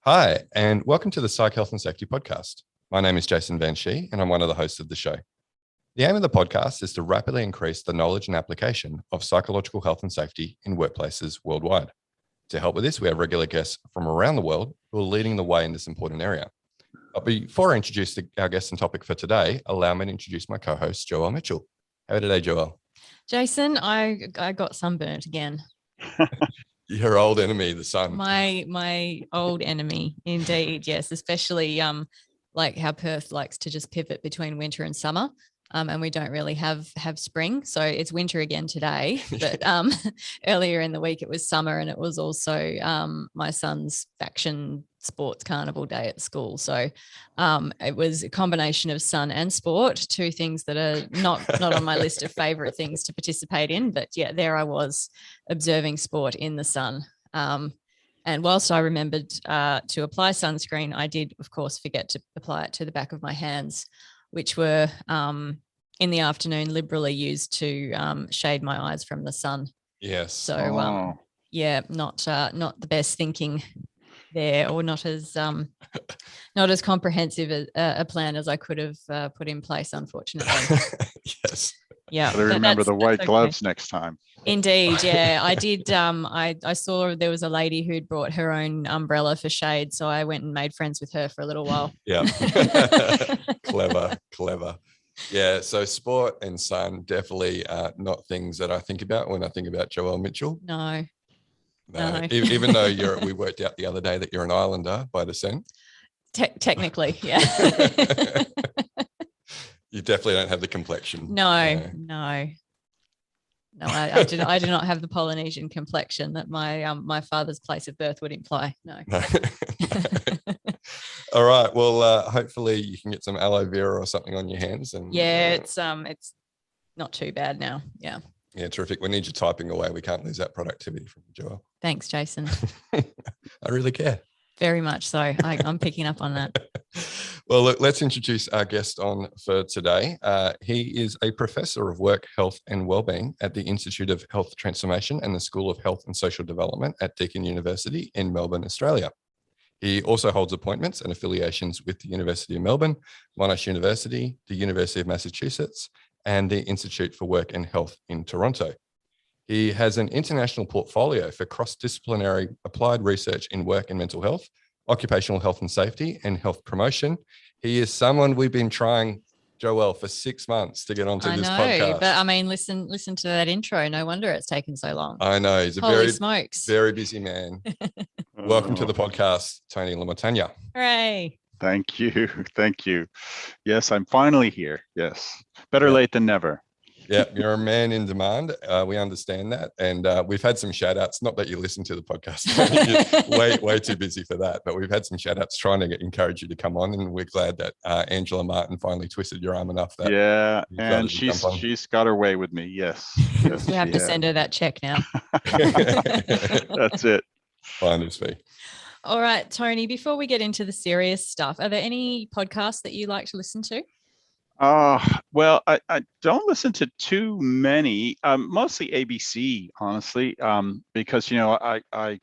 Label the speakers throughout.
Speaker 1: Hi, and welcome to the Psych Health and Safety Podcast. My name is Jason Van Schie, and I'm one of the hosts of the show. The aim of the podcast is to rapidly increase the knowledge and application of psychological health and safety in workplaces worldwide. To help with this, we have regular guests from around the world who are leading the way in this important area. But before I introduce our guest and topic for today, allow me to introduce my co-host, Joelle Mitchell. How are you today, Joelle?
Speaker 2: Jason, I got sunburnt again.
Speaker 1: Your old enemy, the sun.
Speaker 2: My old enemy, indeed. Yes, especially like how Perth likes to just pivot between winter and summer. And we don't really have spring. So it's winter again today. But earlier in the week, it was summer, and it was also my son's faction sports carnival day at school. So it was a combination of sun and sport, two things that are not on my list of favorite things to participate in. But yeah, there I was observing sport in the sun. And whilst I remembered to apply sunscreen, I did, of course, forget to apply it to the back of my hands, which were in the afternoon liberally used to shade my eyes from the sun.
Speaker 1: Yes.
Speaker 2: So yeah, not the best thinking there, or not as comprehensive a plan as I could have put in place, unfortunately.
Speaker 1: Yes.
Speaker 2: Yeah.
Speaker 3: Better remember the white gloves next time.
Speaker 2: Indeed, yeah. I did. I saw there was a lady who'd brought her own umbrella for shade, so I went and made friends with her for a little while.
Speaker 1: Yeah. Clever. Yeah, so sport and sun definitely are not things that I think about when I think about Joelle Mitchell.
Speaker 2: No.
Speaker 1: Even though we worked out the other day that you're an Islander by descent.
Speaker 2: Technically, yeah.
Speaker 1: You definitely don't have the complexion.
Speaker 2: No, I do not have the Polynesian complexion that my father's place of birth would imply. No.
Speaker 1: All right. Well, hopefully you can get some aloe vera or something on your hands. And
Speaker 2: yeah, it's not too bad now. Yeah.
Speaker 1: Yeah, terrific. We need you typing away. We can't lose that productivity from Joelle.
Speaker 2: Thanks, Jason.
Speaker 1: I really care.
Speaker 2: Very much so. I'm picking up on that.
Speaker 1: Well, look, let's introduce our guest on for today. He is a professor of work, health and wellbeing at the Institute of Health Transformation and the School of Health and Social Development at Deakin University in Melbourne, Australia. He also holds appointments and affiliations with the University of Melbourne, Monash University, the University of Massachusetts, and the Institute for Work and Health in Toronto. He has an international portfolio for cross-disciplinary applied research in work and mental health, occupational health and safety, and health promotion. He is someone we've been trying, Joelle, for 6 months to get onto this podcast.
Speaker 2: But I mean, listen to that intro. No wonder it's taken so long.
Speaker 1: I know. He's a very busy man. Welcome to the podcast, Tony LaMontagne.
Speaker 2: Hooray.
Speaker 3: Thank you. Yes, I'm finally here. Yes. Better late than never.
Speaker 1: Yeah, you're a man in demand. We understand that. And we've had some shout outs, not that you listen to the podcast. You're way too busy for that. But we've had some shout outs trying to encourage you to come on. And we're glad that Angela Martin finally twisted your arm enough. That
Speaker 3: and she's got her way with me. Yes.
Speaker 2: We have to send her that check now.
Speaker 3: That's it.
Speaker 1: Finder's fee.
Speaker 2: All right, Tony, before we get into the serious stuff, are there any podcasts that you like to listen to?
Speaker 3: Well, I don't listen to too many, mostly ABC, honestly, because, I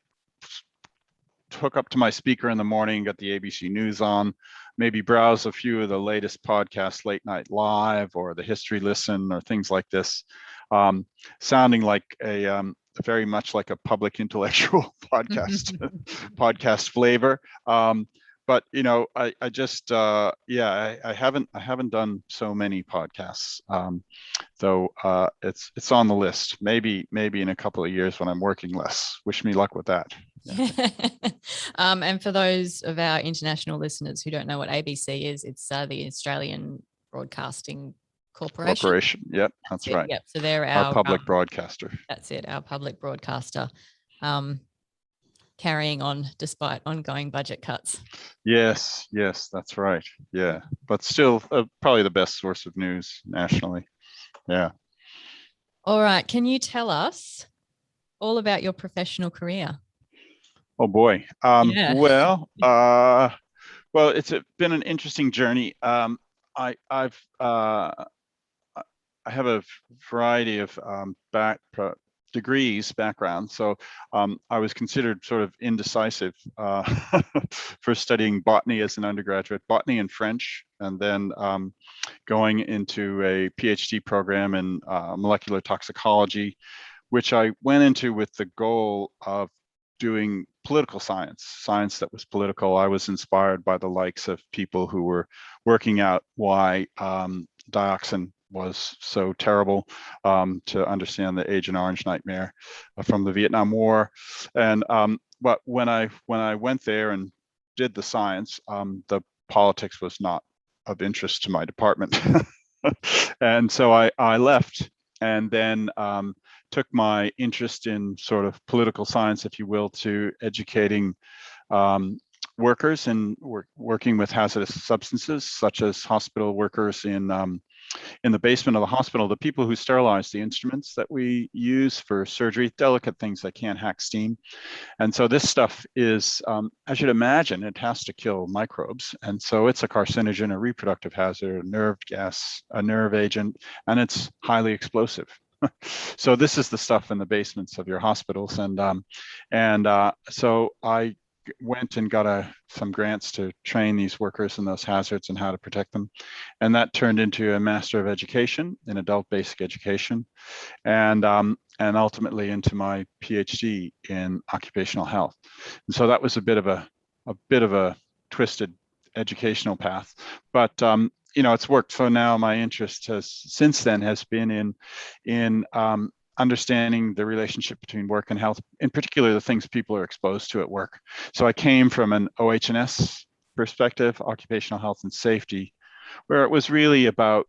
Speaker 3: hook up to my speaker in the morning, got the ABC News on, maybe browse a few of the latest podcasts, Late Night Live or the History Listen or things like this, sounding like very much like a public intellectual podcast flavor. But I just I haven't done so many podcasts, though it's on the list. Maybe in a couple of years when I'm working less. Wish me luck with that. Yeah.
Speaker 2: And for those of our international listeners who don't know what ABC is, it's the Australian Broadcasting Corporation.
Speaker 3: Yep, that's right.
Speaker 2: Yep. So they're
Speaker 3: our public broadcaster.
Speaker 2: That's it, our public broadcaster. Carrying on despite ongoing budget cuts.
Speaker 3: Yes, that's right. Yeah, but still probably the best source of news nationally. Yeah.
Speaker 2: All right. Can you tell us all about your professional career?
Speaker 3: Oh boy. Well, it's been an interesting journey. I have a variety of degrees background. So I was considered sort of indecisive for studying botany as an undergraduate, botany and French, and then going into a PhD program in molecular toxicology, which I went into with the goal of doing political science that was political. I was inspired by the likes of people who were working out why dioxin was so terrible, to understand the Agent Orange nightmare from the Vietnam War. And but when I went there and did the science, the politics was not of interest to my department. And so I left, and then took my interest in sort of political science, if you will, to educating workers and working with hazardous substances, such as hospital workers in the basement of the hospital, the people who sterilize the instruments that we use for surgery, delicate things that can't hack steam. And so this stuff is, as you'd imagine, it has to kill microbes. And so it's a carcinogen, a reproductive hazard, a nerve gas, a nerve agent, and it's highly explosive. So this is the stuff in the basements of your hospitals. And so I went and got some grants to train these workers in those hazards and how to protect them. And that turned into a Master of Education in Adult Basic Education, and ultimately into my PhD in Occupational Health. And so that was a bit of a twisted educational path, but it's worked. So now my interest since then has been in understanding the relationship between work and health, in particular the things people are exposed to at work. So I came from an OH&S perspective, occupational health and safety, where it was really about,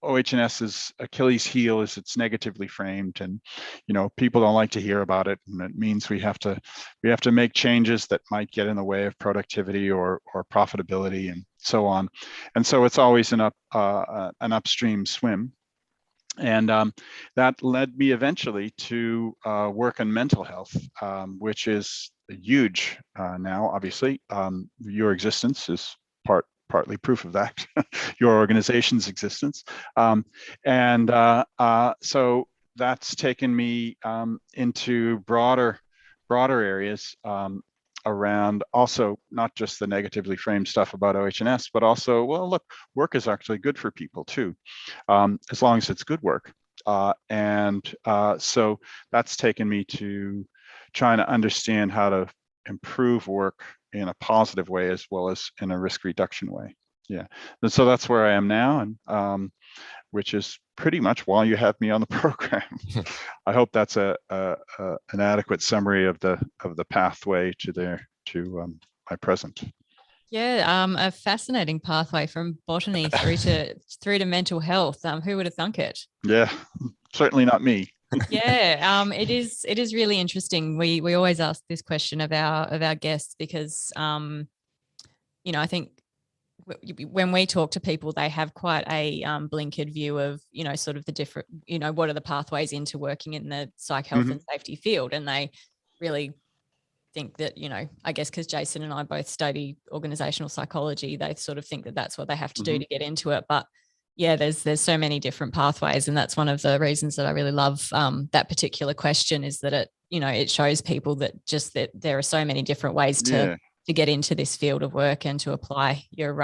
Speaker 3: OH&S's Achilles heel is it's negatively framed, and people don't like to hear about it, and it means we have to make changes that might get in the way of productivity or profitability and so on. And so it's always an upstream swim. And that led me eventually to work in mental health, which is huge now, obviously. Your existence is partly proof of that, your organization's existence. So that's taken me into broader areas around also not just the negatively framed stuff about OH&S, but also, well, look, work is actually good for people too, as long as it's good work. So that's taken me to trying to understand how to improve work in a positive way as well as in a risk reduction way. Yeah, and so that's where I am now, and which is pretty much why you have me on the program. I hope that's an adequate summary of the pathway to my present.
Speaker 2: Yeah, a fascinating pathway from botany through to mental health. Who would have thunk it?
Speaker 3: Yeah, certainly not me.
Speaker 2: Yeah, it is really interesting. We always ask this question of our guests because I think when we talk to people, they have quite a blinkered view of, sort of the different, what are the pathways into working in the psych health and safety field. And they really think that, I guess because Jason and I both study organizational psychology, they sort of think that that's what they have to do to get into it. But yeah, there's so many different pathways. And that's one of the reasons that I really love that particular question, is that it shows people that there are so many different ways to get into this field of work and to apply your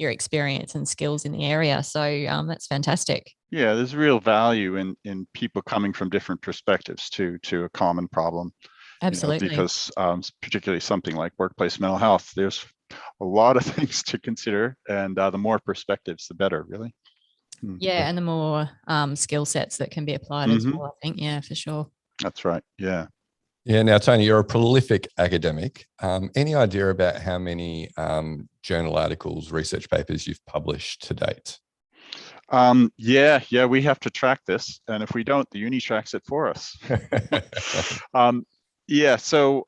Speaker 2: experience and skills in the area. So that's fantastic.
Speaker 3: Yeah, there's real value in people coming from different perspectives to a common problem.
Speaker 2: Absolutely.
Speaker 3: Because particularly something like workplace mental health, there's a lot of things to consider, and the more perspectives, the better, really.
Speaker 2: Yeah, and the more skill sets that can be applied as well, I think. Yeah, for sure.
Speaker 3: That's right. Yeah.
Speaker 1: Yeah. Now, Tony, you're a prolific academic. Any idea about how many journal articles, research papers you've published to date?
Speaker 3: Yeah, we have to track this, and if we don't, the uni tracks it for us. So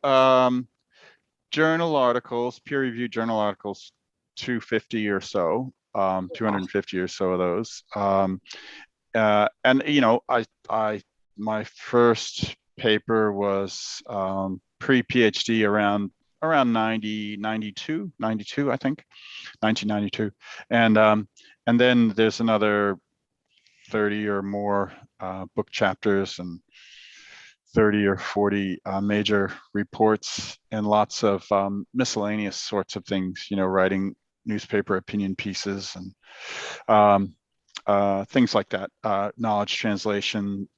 Speaker 3: journal articles, peer-reviewed journal articles, 250 or so, 250 or so of those. My first paper was pre-PhD around 92, I think, 1992. And then there's another 30 or more book chapters and 30 or 40 major reports, and lots of miscellaneous sorts of things, writing newspaper opinion pieces and things like that, knowledge translation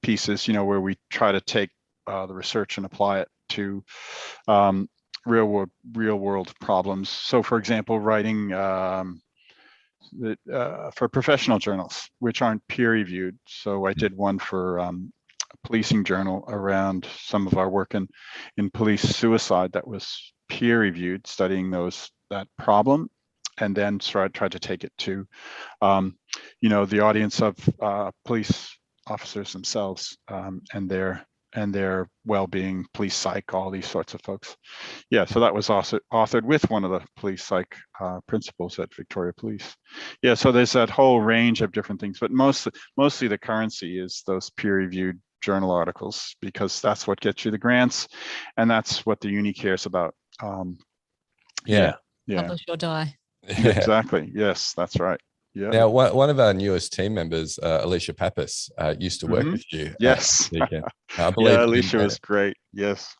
Speaker 3: pieces, where we try to take the research and apply it to real world problems. So for example, writing for professional journals, which aren't peer reviewed. So I did one for a policing journal around some of our work in police suicide that was peer reviewed, studying that problem, and then tried to take it to the audience of police officers themselves, and their well-being, police psych, all these sorts of folks. Yeah, so that was also authored with one of the police psych principals at Victoria Police. Yeah, so there's that whole range of different things, but mostly the currency is those peer-reviewed journal articles, because that's what gets you the grants, and that's what the uni cares about. Yeah.
Speaker 2: Publish or die.
Speaker 3: Yeah, exactly. Yes, that's right. Yeah.
Speaker 1: Now, one of our newest team members, Alicia Pappas, used to work with you.
Speaker 3: Yes.
Speaker 1: I believe.
Speaker 3: Yeah, Alicia was great. Yes.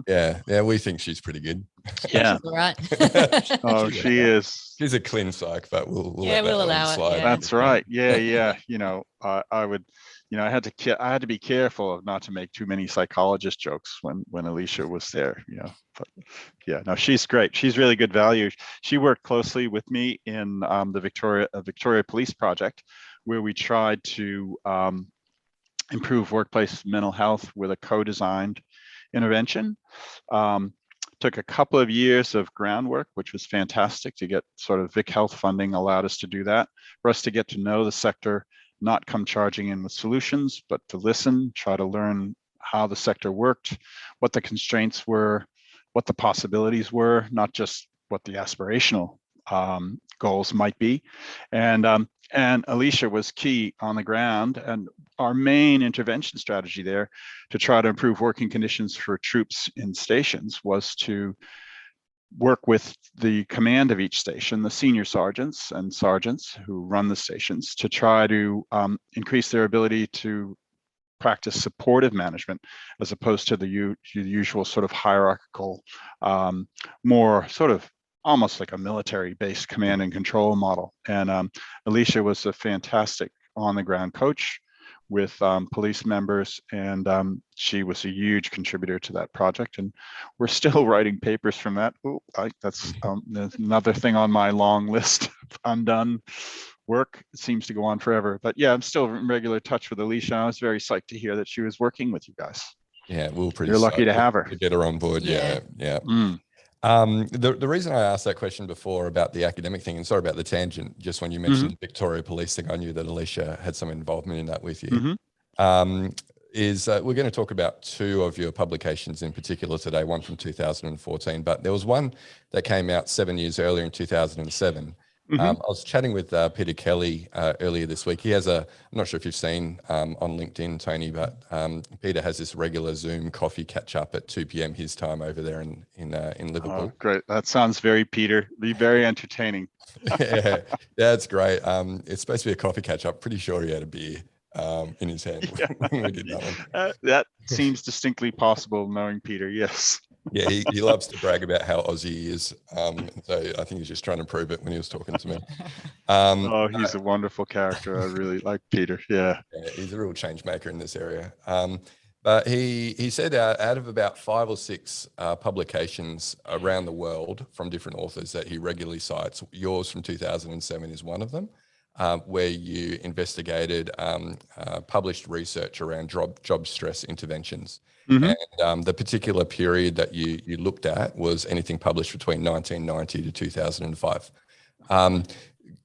Speaker 1: Yeah, we think she's pretty good.
Speaker 3: Yeah.
Speaker 2: All right.
Speaker 3: Oh, she is.
Speaker 1: She's a clean psych, but we'll
Speaker 2: allow it.
Speaker 1: slide.
Speaker 2: Yeah.
Speaker 3: That's right. Yeah. I would, I had to be careful of not to make too many psychologist jokes when Alicia was there. But yeah, no, she's great. She's really good value. She worked closely with me in the Victoria Police project, where we tried to improve workplace mental health with a co-designed intervention. Took a couple of years of groundwork, which was fantastic to get sort of Vic Health funding, allowed us to do that, for us to get to know the sector, not come charging in with solutions, but to listen, try to learn how the sector worked, what the constraints were, what the possibilities were, not just what the aspirational goals might be. And Alicia was key on the ground, and our main intervention strategy there to try to improve working conditions for troops in stations was to work with the command of each station, the senior sergeants and sergeants who run the stations, to try to increase their ability to practice supportive management, as opposed to the usual sort of hierarchical, more sort of almost like a military-based command and control model. And Alicia was a fantastic on-the-ground coach with police members, and she was a huge contributor to that project. And we're still writing papers from that. That's another thing on my long list of undone work. It seems to go on forever. But yeah, I'm still in regular touch with Alicia. I was very psyched to hear that she was working with you guys.
Speaker 1: Yeah, we're pretty.
Speaker 3: You're lucky to have her.
Speaker 1: To get her on board. Yeah. The reason I asked that question before about the academic thing, and sorry about the tangent, just when you mentioned the Victoria Police thing, I knew that Alicia had some involvement in that with you. We're going to talk about two of your publications in particular today, one from 2014, but there was one that came out 7 years earlier in 2007. I was chatting with Peter Kelly earlier this week. He has I'm not sure if you've seen on LinkedIn, Tony, but Peter has this regular Zoom coffee catch up at 2 p.m. his time over there in Liverpool.
Speaker 3: Oh, great. That sounds very Peter. Be very entertaining.
Speaker 1: Yeah, that's great. It's supposed to be a coffee catch up. Pretty sure he had a beer in his hand when we did that one.
Speaker 3: That seems distinctly possible, knowing Peter. Yes.
Speaker 1: Yeah, he loves to brag about how Aussie he is. So I think he's just trying to prove it when he was talking to me.
Speaker 3: He's a wonderful character. I really like Peter. Yeah,
Speaker 1: he's a real change maker in this area. But he said out of about 5 or 6 publications around the world from different authors that he regularly cites, yours from 2007 is one of them, where you investigated published research around job stress interventions. And the particular period that you looked at was anything published between 1990 to 2005.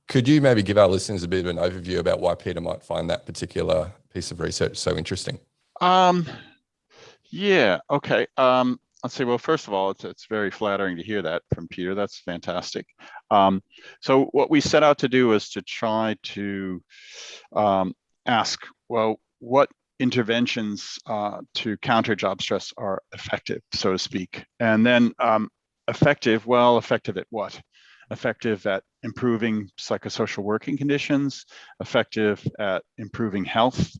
Speaker 1: Could you maybe give our listeners a bit of an overview about why Peter might find that particular piece of research so interesting?
Speaker 3: Yeah, okay. Let's say, well, first of all, it's very flattering to hear that from Peter. That's fantastic. So what we set out to do is to try to ask, well, what interventions to counter job stress are effective, so to speak. And then effective at what? effective at improving psychosocial working conditions, effective at improving health,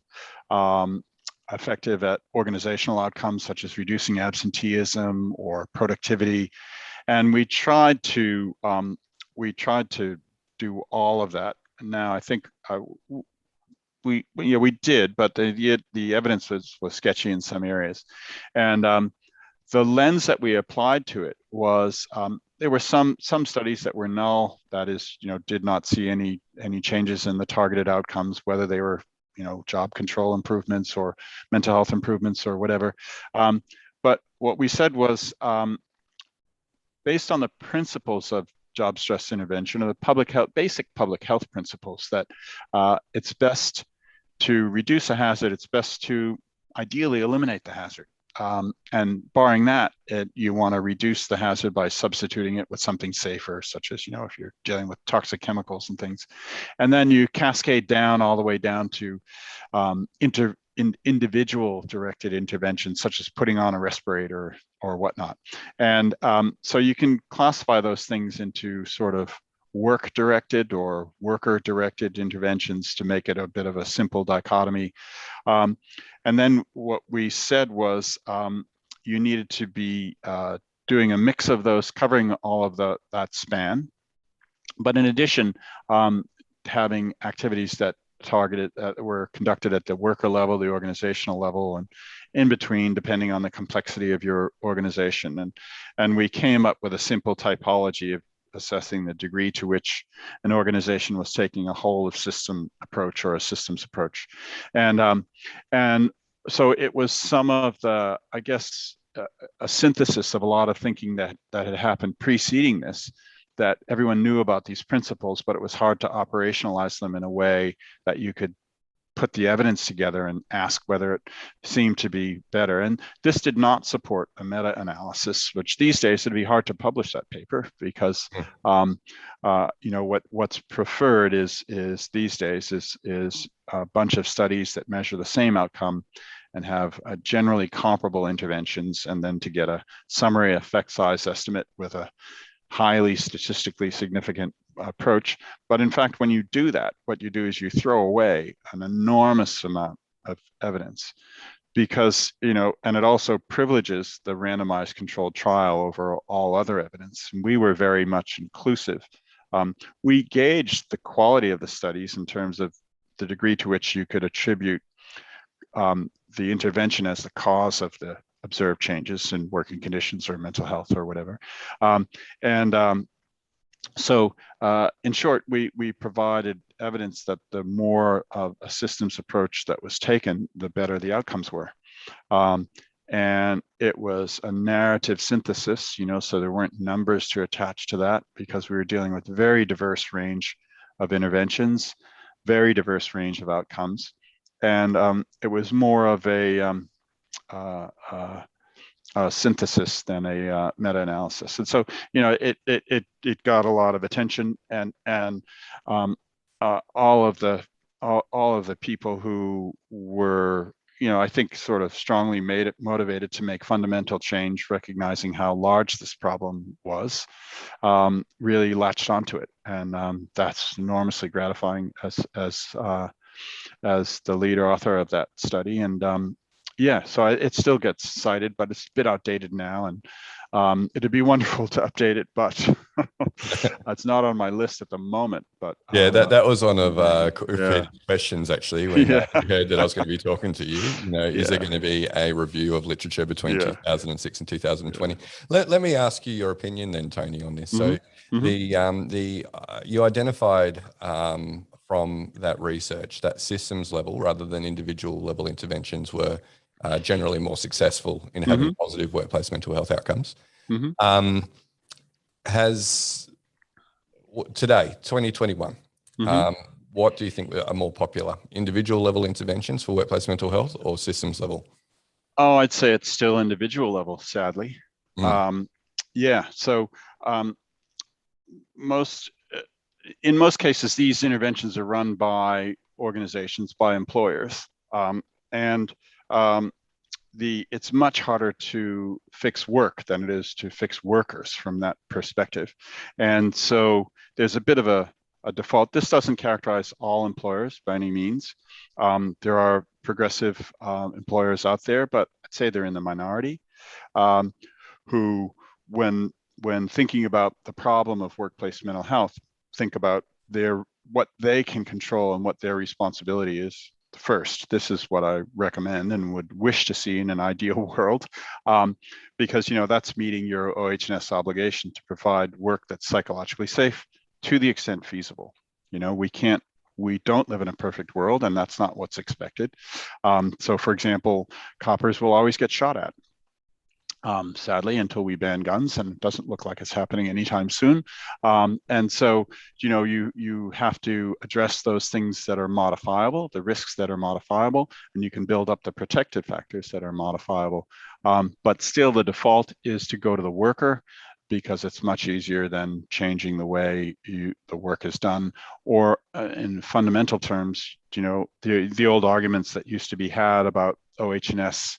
Speaker 3: effective at organizational outcomes such as reducing absenteeism or productivity. And we tried to do all of that. Now I think we did, but the evidence was sketchy in some areas, and the lens that we applied to it was there were some studies that were null, that is, did not see any changes in the targeted outcomes, whether they were job control improvements or mental health improvements or whatever. But what we said was, based on the principles of job stress intervention, or the basic public health principles, that it's best to reduce a hazard, it's best to ideally eliminate the hazard. And barring that, you want to reduce the hazard by substituting it with something safer, such as, if you're dealing with toxic chemicals and things. And then you cascade down all the way down to individual directed interventions, such as putting on a respirator or whatnot. And so you can classify those things into sort of work directed or worker directed interventions to make it a bit of a simple dichotomy. And then what we said was you needed to be doing a mix of those, covering all of that span. But in addition, having activities that were conducted at the worker level, the organizational level, and in between, depending on the complexity of your organization. And we came up with a simple typology of assessing the degree to which an organization was taking a whole of system approach or a systems approach. And so it was some of the, I guess, a synthesis of a lot of thinking that had happened preceding this, that everyone knew about these principles, but it was hard to operationalize them in a way that you could put the evidence together and ask whether it seemed to be better. And this did not support a meta-analysis, which these days it'd be hard to publish that paper, because what's preferred is these days is a bunch of studies that measure the same outcome and have generally comparable interventions, and then to get a summary effect size estimate with a highly statistically significant approach. But in fact, when you do that, what you do is you throw away an enormous amount of evidence, because, and it also privileges the randomized controlled trial over all other evidence. And we were very much inclusive. We gauged the quality of the studies in terms of the degree to which you could attribute the intervention as the cause of the observed changes in working conditions or mental health or whatever. So in short, we provided evidence that the more of a systems approach that was taken, the better the outcomes were. And it was a narrative synthesis, so there weren't numbers to attach to that, because we were dealing with a very diverse range of interventions, very diverse range of outcomes. And it was more of a synthesis than a meta-analysis. And so, it got a lot of attention, and all of the people who were, I think, sort of strongly motivated to make fundamental change, recognizing how large this problem was, really latched onto it. And that's enormously gratifying as the lead author of that study. And so it still gets cited, but it's a bit outdated now, and it'd be wonderful to update it, but it's not on my list at the moment. But
Speaker 1: that was one of questions, actually, when you heard that I was going to be talking to you. Is there going to be a review of literature between 2006 and 2020? Let me ask you your opinion then, Tony, on this. So you identified from that research that systems level rather than individual level interventions were generally more successful in having positive workplace mental health outcomes. Has today, 2021, what do you think are more popular, individual level interventions for workplace mental health or systems level?
Speaker 3: Oh, I'd say it's still individual level, sadly. So in most cases, these interventions are run by organizations, by employers. it's much harder to fix work than it is to fix workers from that perspective. And so there's a bit of a default. This doesn't characterize all employers by any means. There are progressive employers out there, but I'd say they're in the minority, who, when thinking about the problem of workplace mental health, think about what they can control and what their responsibility is first. This is what I recommend and would wish to see in an ideal world, because that's meeting your OH&S obligation to provide work that's psychologically safe to the extent feasible. We don't live in a perfect world, and that's not what's expected. So, for example, coppers will always get shot at. Sadly, until we ban guns, and it doesn't look like it's happening anytime soon. And so, you have to address those things that are modifiable, the risks that are modifiable, and you can build up the protective factors that are modifiable. But still, the default is to go to the worker, because it's much easier than changing the way the work is done. Or in fundamental terms, the old arguments that used to be had about OH&S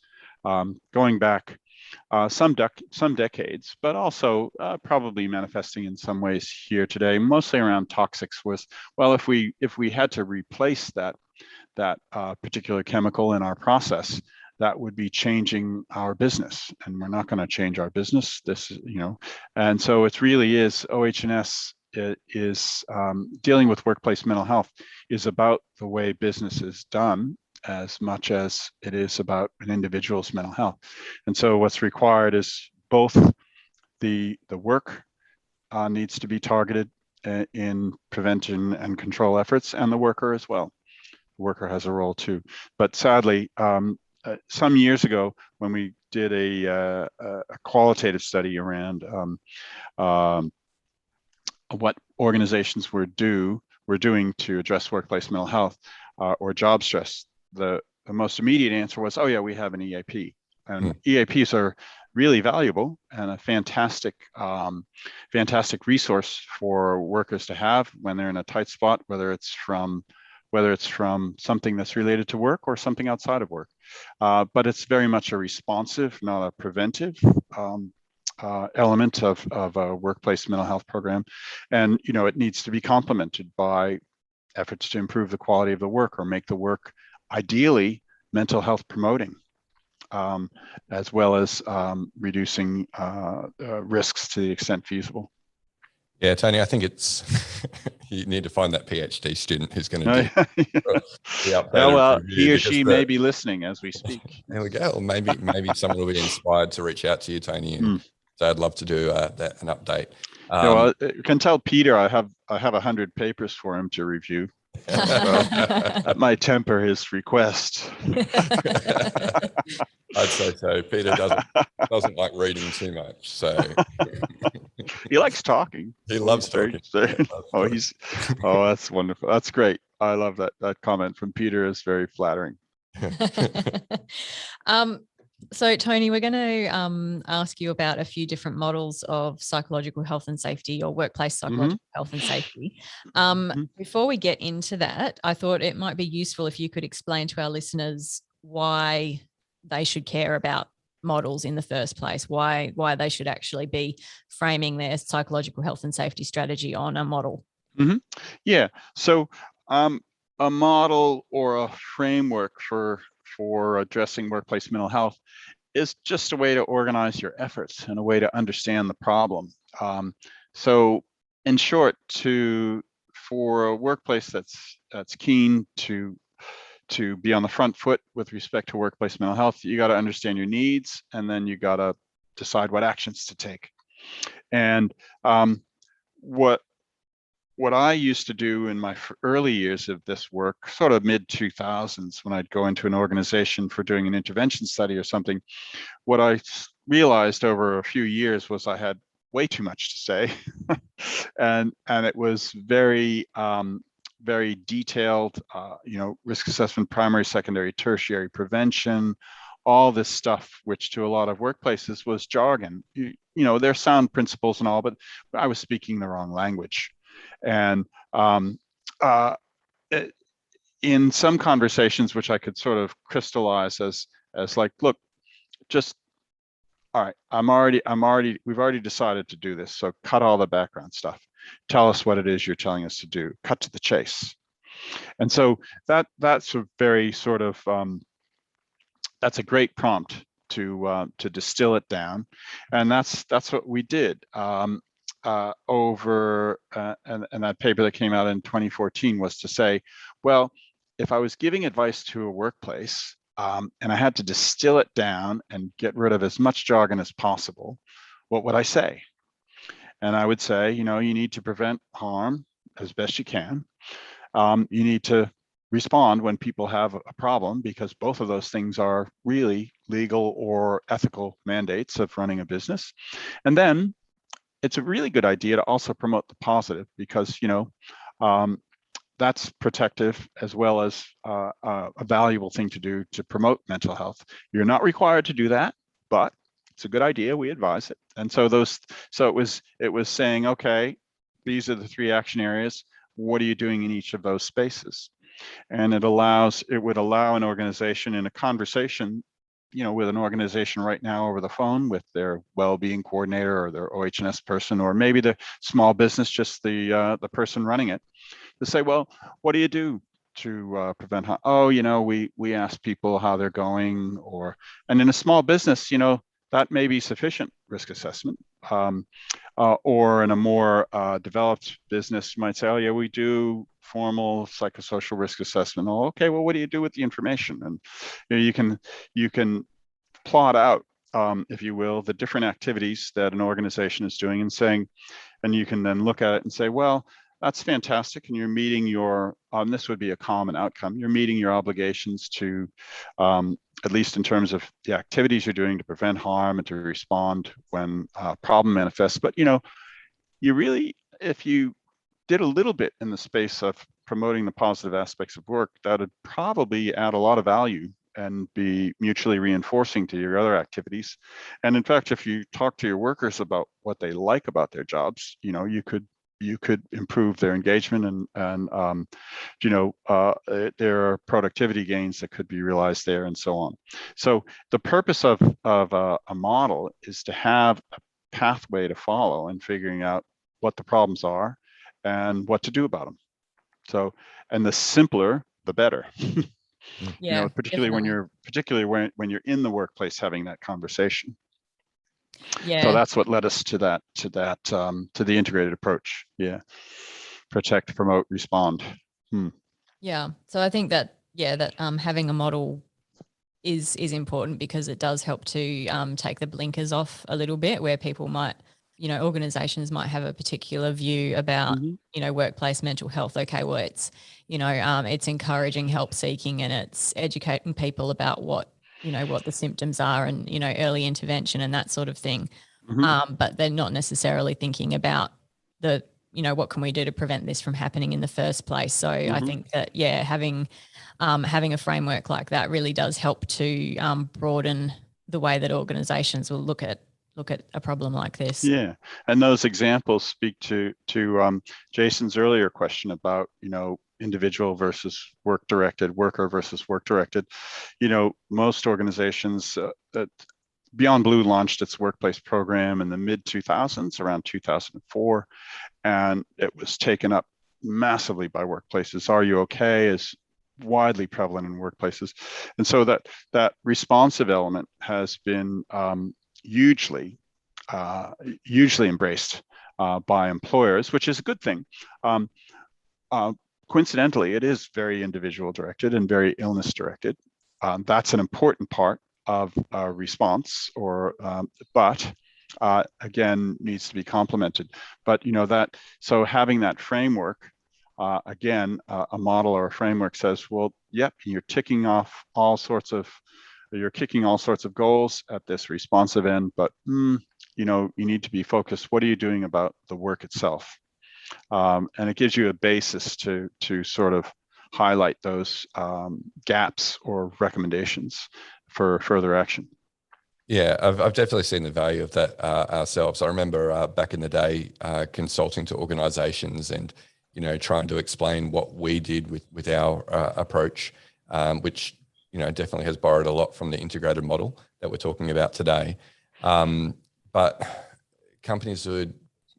Speaker 3: going back some decades, but also probably manifesting in some ways here today, mostly around toxics, was, well, if we had to replace that particular chemical in our process, that would be changing our business, and we're not going to change our business. And so it really is, OH&S is dealing with workplace mental health is about the way business is done as much as it is about an individual's mental health. And so what's required is both the work needs to be targeted in prevention and control efforts, and the worker as well. The worker has a role too. But sadly, some years ago, when we did a qualitative study around what organizations were doing to address workplace mental health or job stress, the most immediate answer was, oh yeah, we have an EAP. And EAPs are really valuable and a fantastic resource for workers to have when they're in a tight spot, whether it's from something that's related to work or something outside of work. But it's very much a responsive, not a preventive element of a workplace mental health program. And it needs to be complemented by efforts to improve the quality of the work, or make the work ideally mental health promoting, as well as reducing risks to the extent feasible.
Speaker 1: Yeah, Tony, I think it's you need to find that PhD student who's going to do the updated review.
Speaker 3: He or she may be listening as we speak.
Speaker 1: There we go. Or maybe someone will be inspired to reach out to you, Tony. And so I'd love to do an update.
Speaker 3: You can tell Peter I have 100 papers for him to review. So that might temper his request.
Speaker 1: I'd say so. Peter doesn't like reading too much, so
Speaker 3: he likes talking.
Speaker 1: He loves talking.
Speaker 3: That's wonderful. That's great. I love that comment from Peter. Is very flattering.
Speaker 2: So, Tony, we're going to ask you about a few different models of psychological health and safety, or workplace psychological health and safety. Before we get into that, I thought it might be useful if you could explain to our listeners why they should care about models in the first place, why they should actually be framing their psychological health and safety strategy on a model.
Speaker 3: Yeah. So a model or a framework for addressing workplace mental health is just a way to organize your efforts and a way to understand the problem. So in short, for a workplace that's keen to be on the front foot with respect to workplace mental health, you got to understand your needs, and then you got to decide what actions to take. And what I used to do in my early years of this work, sort of mid 2000s, when I'd go into an organization for doing an intervention study or something, what I realized over a few years was I had way too much to say, and it was very very detailed, risk assessment, primary, secondary, tertiary prevention, all this stuff, which to a lot of workplaces was jargon. They're sound principles and all, but I was speaking the wrong language. And in some conversations, which I could sort of crystallize as like, look, just, all right, we've already decided to do this. So cut all the background stuff. Tell us what it is you're telling us to do. Cut to the chase. And so that's a very sort of, that's a great prompt to distill it down. And that's what we did. And that paper that came out in 2014 was to say, well, if I was giving advice to a workplace, and I had to distill it down and get rid of as much jargon as possible, what would I say? And I would say, you need to prevent harm as best you can. You need to respond when people have a problem, because both of those things are really legal or ethical mandates of running a business. And then it's a really good idea to also promote the positive, because, that's protective as well as a valuable thing to do to promote mental health. You're not required to do that, but it's a good idea. We advise it. And so it was saying, okay, these are the 3 action areas. What are you doing in each of those spaces? And it would allow an organization in a conversation, with an organization right now over the phone with their well-being coordinator or their OH&S person, or maybe the small business, just the person running it, to say, well, what do you do to prevent harm? Oh, we ask people how they're going, and in a small business, that may be sufficient risk assessment. Or in a more developed business, you might say, oh yeah, we do formal psychosocial risk assessment. Oh, okay, well, what do you do with the information? And you can plot out, if you will, the different activities that an organization is doing, and you can then look at it and say, well, that's fantastic, and you're meeting your, this would be a common outcome, you're meeting your obligations to, at least in terms of the activities you're doing to prevent harm and to respond when a problem manifests. But, you really, if you did a little bit in the space of promoting the positive aspects of work, that would probably add a lot of value and be mutually reinforcing to your other activities. And in fact, if you talk to your workers about what they like about their jobs, you could improve their engagement, and there are productivity gains that could be realized there, and so on. So the purpose of a model is to have a pathway to follow in figuring out what the problems are and what to do about them. So, and the simpler, the better.
Speaker 2: Yeah,
Speaker 3: particularly when you're in the workplace having that conversation.
Speaker 2: Yeah.
Speaker 3: So that's what led us to the integrated approach. Yeah. Protect, promote, respond.
Speaker 2: Yeah. So I think that having a model is important, because it does help to take the blinkers off a little bit, where people might, organizations might have a particular view about, workplace mental health. Okay, well, it's, it's encouraging help seeking, and it's educating people about what the symptoms are, and, early intervention and that sort of thing. But they're not necessarily thinking about what can we do to prevent this from happening in the first place. So I think that, having a framework like that really does help to broaden the way that organizations will look at a problem like this.
Speaker 3: Yeah. And those examples speak to Jason's earlier question about, individual versus work-directed, worker versus work-directed. Most organizations, Beyondblue launched its workplace program in the mid-2000s, around 2004, and it was taken up massively by workplaces. Are you okay is widely prevalent in workplaces. And so that responsive element has been hugely embraced by employers, which is a good thing. Coincidentally, it is very individual directed and very illness directed. That's an important part of response, but again, needs to be complemented. But so having that framework, again, a model or a framework says, well, yep, you're kicking all sorts of goals at this responsive end, but you need to be focused. What are you doing about the work itself? And it gives you a basis to sort of highlight those gaps or recommendations for further action.
Speaker 1: Yeah, I've definitely seen the value of that ourselves. I remember back in the day consulting to organizations and, trying to explain what we did with our approach, which, definitely has borrowed a lot from the integrated model. that we're talking about today. But companies would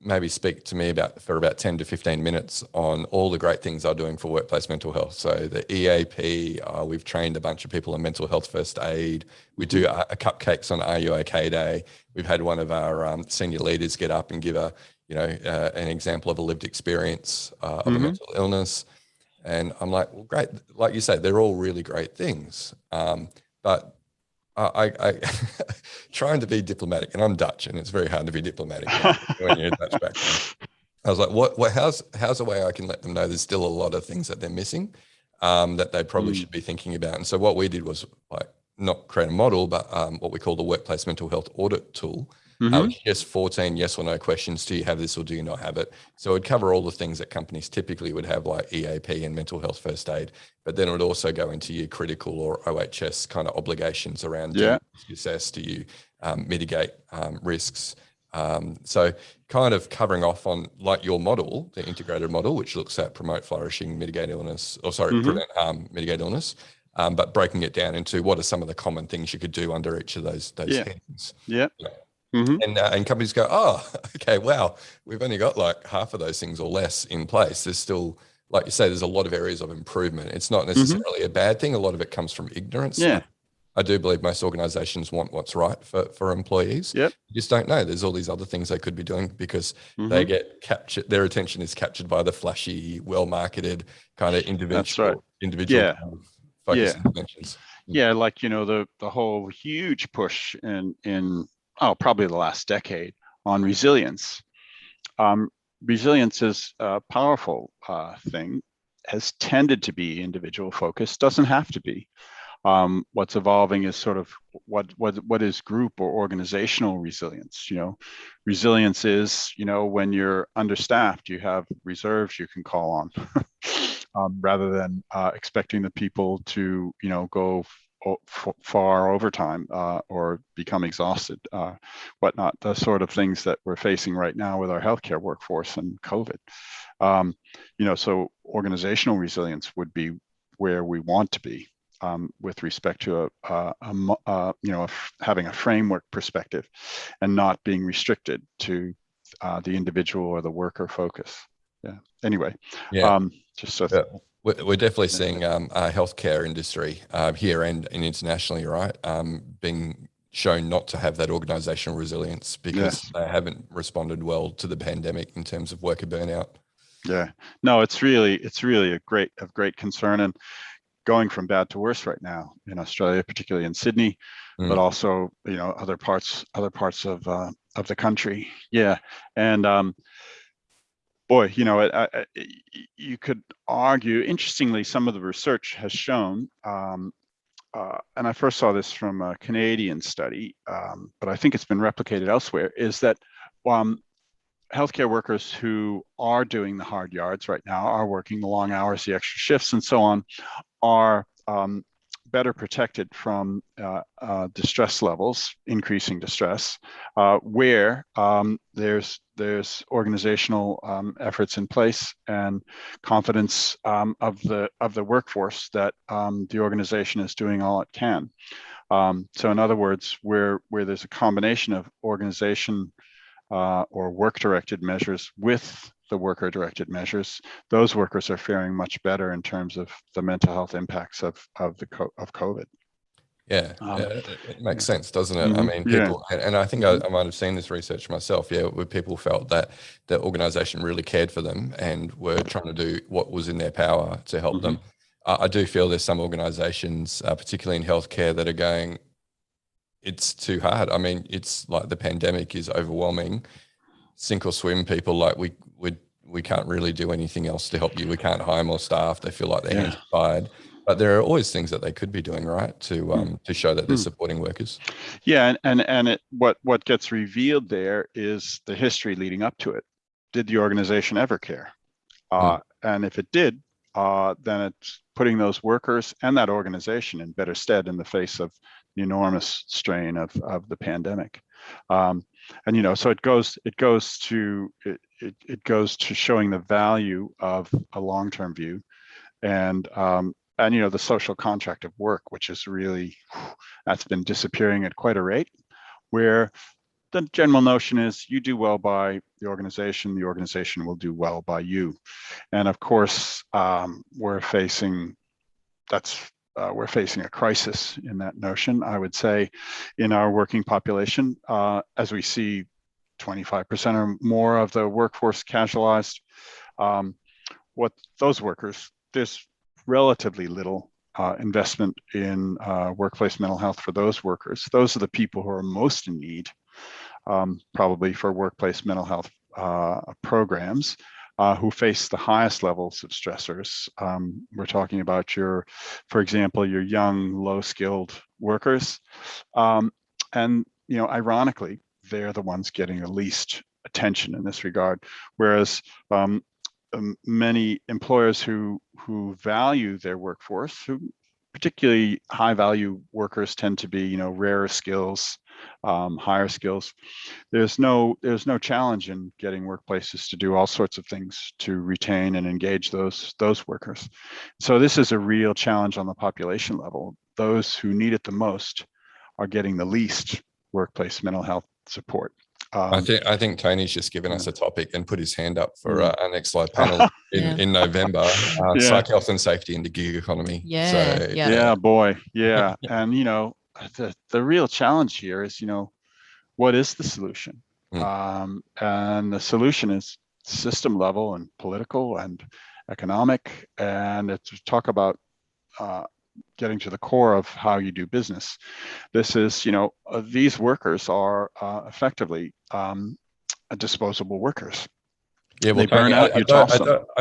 Speaker 1: maybe speak to me for about 10 to 15 minutes on all the great things they're doing for workplace mental health. So the EAP, we've trained a bunch of people in mental health first aid. We do a cupcakes on Are You OK Day. We've had one of our senior leaders get up and give an example of a lived experience of a mental illness. And I'm like, well, great. Like you say, they're all really great things. But I trying to be diplomatic, and I'm Dutch, and it's very hard to be diplomatic when you're Dutch background. I was like, how's a way I can let them know there's still a lot of things that they're missing that they probably should be thinking about. And so what we did was like not create a model, but what we call the workplace mental health audit tool. Which is just 14 yes or no questions. Do you have this or do you not have it? So it would cover all the things that companies typically would have, like EAP and mental health first aid, but then it would also go into your critical or OHS kind of obligations around do you assess, do you mitigate risks? So kind of covering off on like your model, the integrated model, which looks at promote flourishing, mitigate illness, prevent harm, mitigate illness. But breaking it down into what are some of the common things you could do under each of those headings. And companies go, oh, okay, wow, we've only got like half of those things or less in place. There's still, like you say, there's a lot of areas of improvement. It's not necessarily a bad thing. A lot of it comes from ignorance.
Speaker 3: Yeah.
Speaker 1: I do believe most organizations want what's right for employees.
Speaker 3: Yep.
Speaker 1: You just don't know. There's all these other things they could be doing because they get captured. Their attention is captured by the flashy, well-marketed kind of individual focus interventions.
Speaker 3: Yeah, like, the whole huge push in probably the last decade on resilience. Resilience is a powerful thing, has tended to be individual focused, doesn't have to be. What's evolving is sort of what is group or organizational resilience. Resilience is, when you're understaffed, you have reserves you can call on, rather than expecting the people to, go far overtime or become exhausted, whatnot, the sort of things that we're facing right now with our healthcare workforce and COVID. So organizational resilience would be where we want to be with respect to having a framework perspective and not being restricted to the individual or the worker focus. Yeah. Anyway,
Speaker 1: We're definitely seeing our healthcare industry here and internationally, right, being shown not to have that organizational resilience because they haven't responded well to the pandemic in terms of worker burnout.
Speaker 3: Yeah, no, it's really of great concern, and going from bad to worse right now in Australia, particularly in Sydney, but also other parts of the country. Yeah, and boy, you could argue, interestingly, some of the research has shown, and I first saw this from a Canadian study, but I think it's been replicated elsewhere, is that healthcare workers who are doing the hard yards right now, are working the long hours, the extra shifts and so on, are better protected from distress levels, increasing distress, where there's organizational efforts in place and confidence of the workforce that the organization is doing all it can. So in other words, where there's a combination of organization or work-directed measures with the worker-directed measures, those workers are faring much better in terms of the mental health impacts of COVID.
Speaker 1: Yeah, it makes sense, doesn't it? I mean, people, and I think I might have seen this research myself, where people felt that the organization really cared for them and were trying to do what was in their power to help them. I do feel there's some organizations, particularly in healthcare, that are going, it's too hard. I mean, it's like the pandemic is overwhelming. Sink or swim, people, like we can't really do anything else to help you. We can't hire more staff. They feel like their hands are tied. But there are always things that they could be doing, right, to show that they're supporting workers.
Speaker 3: Yeah, and what gets revealed there is the history leading up to it. Did the organization ever care? And if it did, then it's putting those workers and that organization in better stead in the face of the enormous strain of the pandemic. And so it goes to showing the value of a long-term view, and the social contract of work, which is really, that's been disappearing at quite a rate, where the general notion is you do well by the organization will do well by you. And of course, we're facing a crisis in that notion, I would say, in our working population, as we see 25% or more of the workforce casualized. What those workers, there's relatively little investment in workplace mental health for those workers. Those are the people who are most in need, probably, for workplace mental health programs, who face the highest levels of stressors. We're talking about for example, your young, low-skilled workers. And, ironically, they're the ones getting the least attention in this regard. Whereas many employers who value their workforce, who particularly high-value workers tend to be, rarer skills, higher skills. There's no challenge in getting workplaces to do all sorts of things to retain and engage those workers. So this is a real challenge on the population level. Those who need it the most are getting the least workplace mental health support.
Speaker 1: I think Tony's just given us a topic and put his hand up for our next live panel in November. Psych, health and safety in the gig economy.
Speaker 2: Yeah,
Speaker 3: boy. Yeah. And, the real challenge here is, what is the solution? And the solution is system level and political and economic. And it's talk about getting to the core of how you do business. This is, these workers are effectively disposable workers.
Speaker 1: Yeah, well,
Speaker 3: they burn out.
Speaker 1: I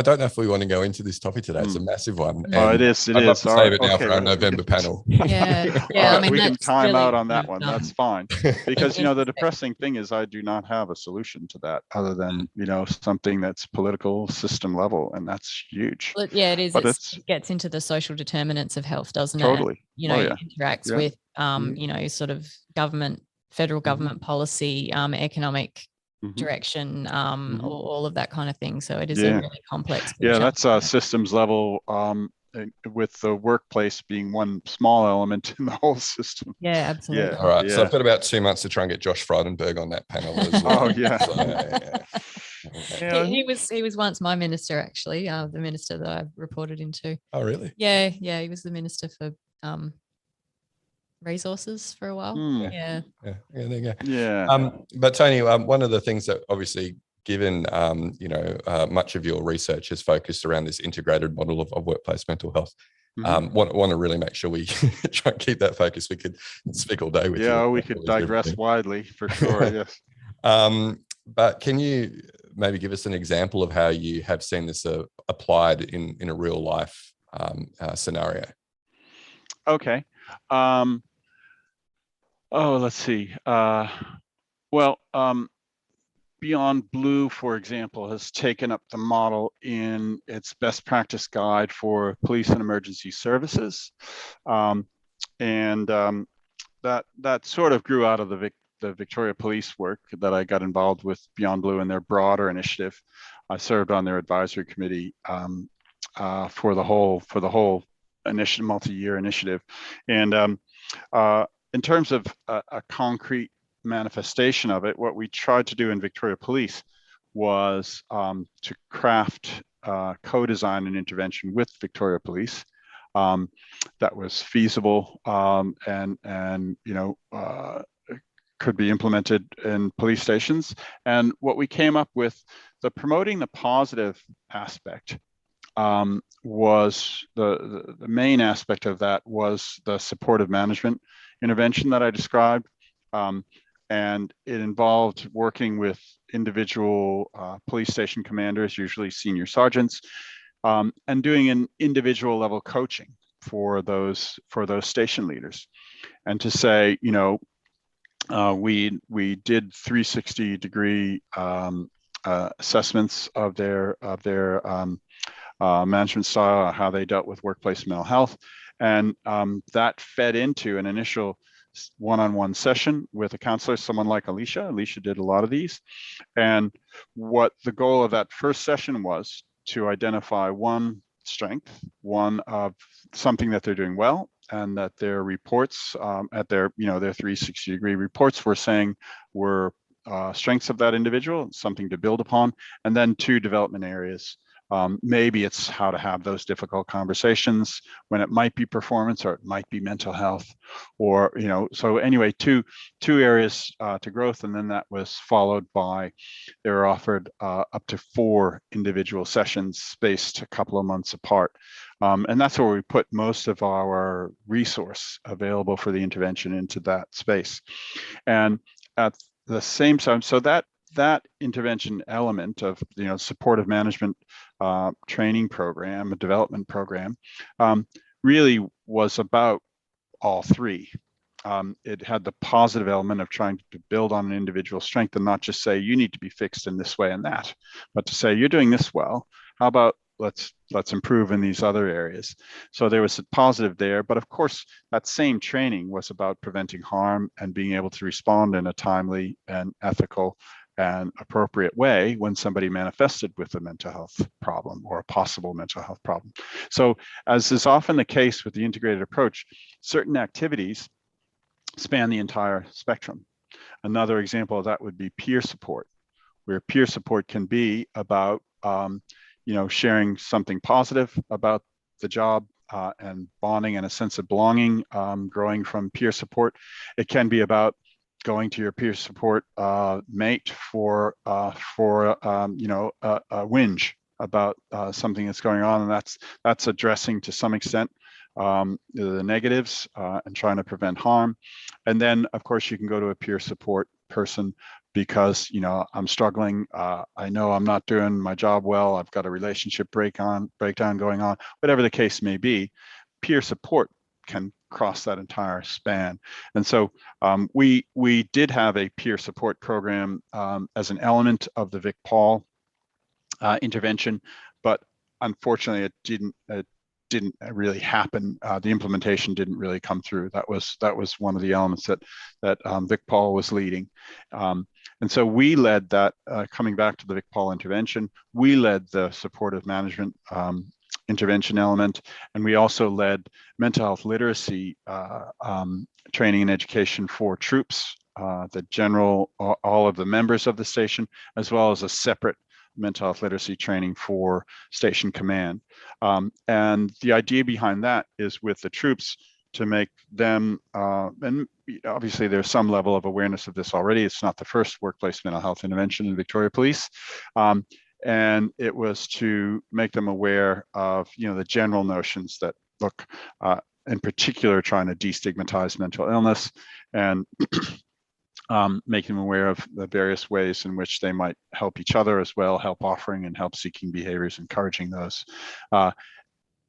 Speaker 1: don't know if we want to go into this topic today. It's a massive one.
Speaker 3: It is.
Speaker 1: I'd love to save it now for our November panel.
Speaker 2: Yeah.
Speaker 3: We can time out on that one. That's fine. Because, the depressing thing is I do not have a solution to that other than, something that's political, system level, and that's huge.
Speaker 2: Well, yeah, it is. It gets into the social determinants of health, doesn't it?
Speaker 3: Totally.
Speaker 2: It interacts with, sort of federal government policy, economic direction, all of that kind of thing. So it is a really complex.
Speaker 3: Yeah, that's systems level, with the workplace being one small element in the whole system.
Speaker 2: Yeah, absolutely.
Speaker 1: Yeah. All right. Yeah. So I've got about 2 months to try and get Josh Frydenberg on that panel as well.
Speaker 3: Oh yeah.
Speaker 2: So, he was once my minister, actually, the minister that I reported into.
Speaker 1: Oh really?
Speaker 2: Yeah. He was the minister for resources for a while.
Speaker 1: Yeah, there you go.
Speaker 3: Yeah.
Speaker 1: But Tony, one of the things that obviously, given much of your research is focused around this integrated model of workplace mental health, want to really make sure we try and keep that focus. We could speak all day with you.
Speaker 3: Yeah, we could digress widely for sure. Yes.
Speaker 1: But can you maybe give us an example of how you have seen this applied in a real life scenario?
Speaker 3: Okay. Let's see. Beyondblue, for example, has taken up the model in its best practice guide for police and emergency services. That sort of grew out of the Victoria Police work that I got involved with Beyondblue and their broader initiative. I served on their advisory committee for the whole initiative, multi-year initiative. And in terms of a concrete manifestation of it, what we tried to do in Victoria Police was to craft co-design an intervention with Victoria Police that was feasible and could be implemented in police stations. And what we came up with, the promoting the positive aspect, was the main aspect of that was the supportive management intervention that I described. And it involved working with individual police station commanders, usually senior sergeants, and doing an individual level coaching for those station leaders. And to say, we did 360-degree assessments of their management style, how they dealt with workplace mental health. And that fed into an initial one-on-one session with a counselor, someone like Alicia. Alicia did a lot of these. And what the goal of that first session was to identify one strength, one of something that they're doing well, and that their reports at their 360-degree reports were saying were strengths of that individual, something to build upon, and then 2 development areas. Maybe it's how to have those difficult conversations when it might be performance or it might be mental health, or so anyway, two areas to growth, and then that was followed by they were offered up to 4 individual sessions spaced a couple of months apart, and that's where we put most of our resource available for the intervention into that space. And at the same time, so that intervention element of supportive management training program, a development program, really was about all 3. It had the positive element of trying to build on an individual strength and not just say you need to be fixed in this way and that, but to say you're doing this well. How about let's improve in these other areas. So there was a positive there, but of course that same training was about preventing harm and being able to respond in a timely and ethical and appropriate way when somebody manifested with a mental health problem or a possible mental health problem. So as is often the case with the integrated approach, certain activities span the entire spectrum. Another example of that would be peer support, where peer support can be about sharing something positive about the job and bonding and a sense of belonging, growing from peer support. It can be about going to your peer support mate for a whinge about something that's going on, and that's addressing to some extent the negatives and trying to prevent harm. And then of course you can go to a peer support person because I'm struggling, I know I'm not doing my job well, I've got a relationship breakdown going on, whatever the case may be. Peer support can cross that entire span. And so we did have a peer support program as an element of the Vic Paul intervention, but unfortunately it didn't really happen. The implementation didn't really come through. That was one of the elements that Vic Paul was leading. And so we led that, coming back to the Vic Paul intervention, we led the supportive management intervention element, and we also led mental health literacy training and education for troops, the general, all of the members of the station, as well as a separate mental health literacy training for station command. And the idea behind that is with the troops to make them, and obviously there's some level of awareness of this already. It's not the first workplace mental health intervention in Victoria Police. And it was to make them aware of, the general notions that look, in particular, trying to destigmatize mental illness and make them aware of the various ways in which they might help each other as well, help offering and help seeking behaviors, encouraging those.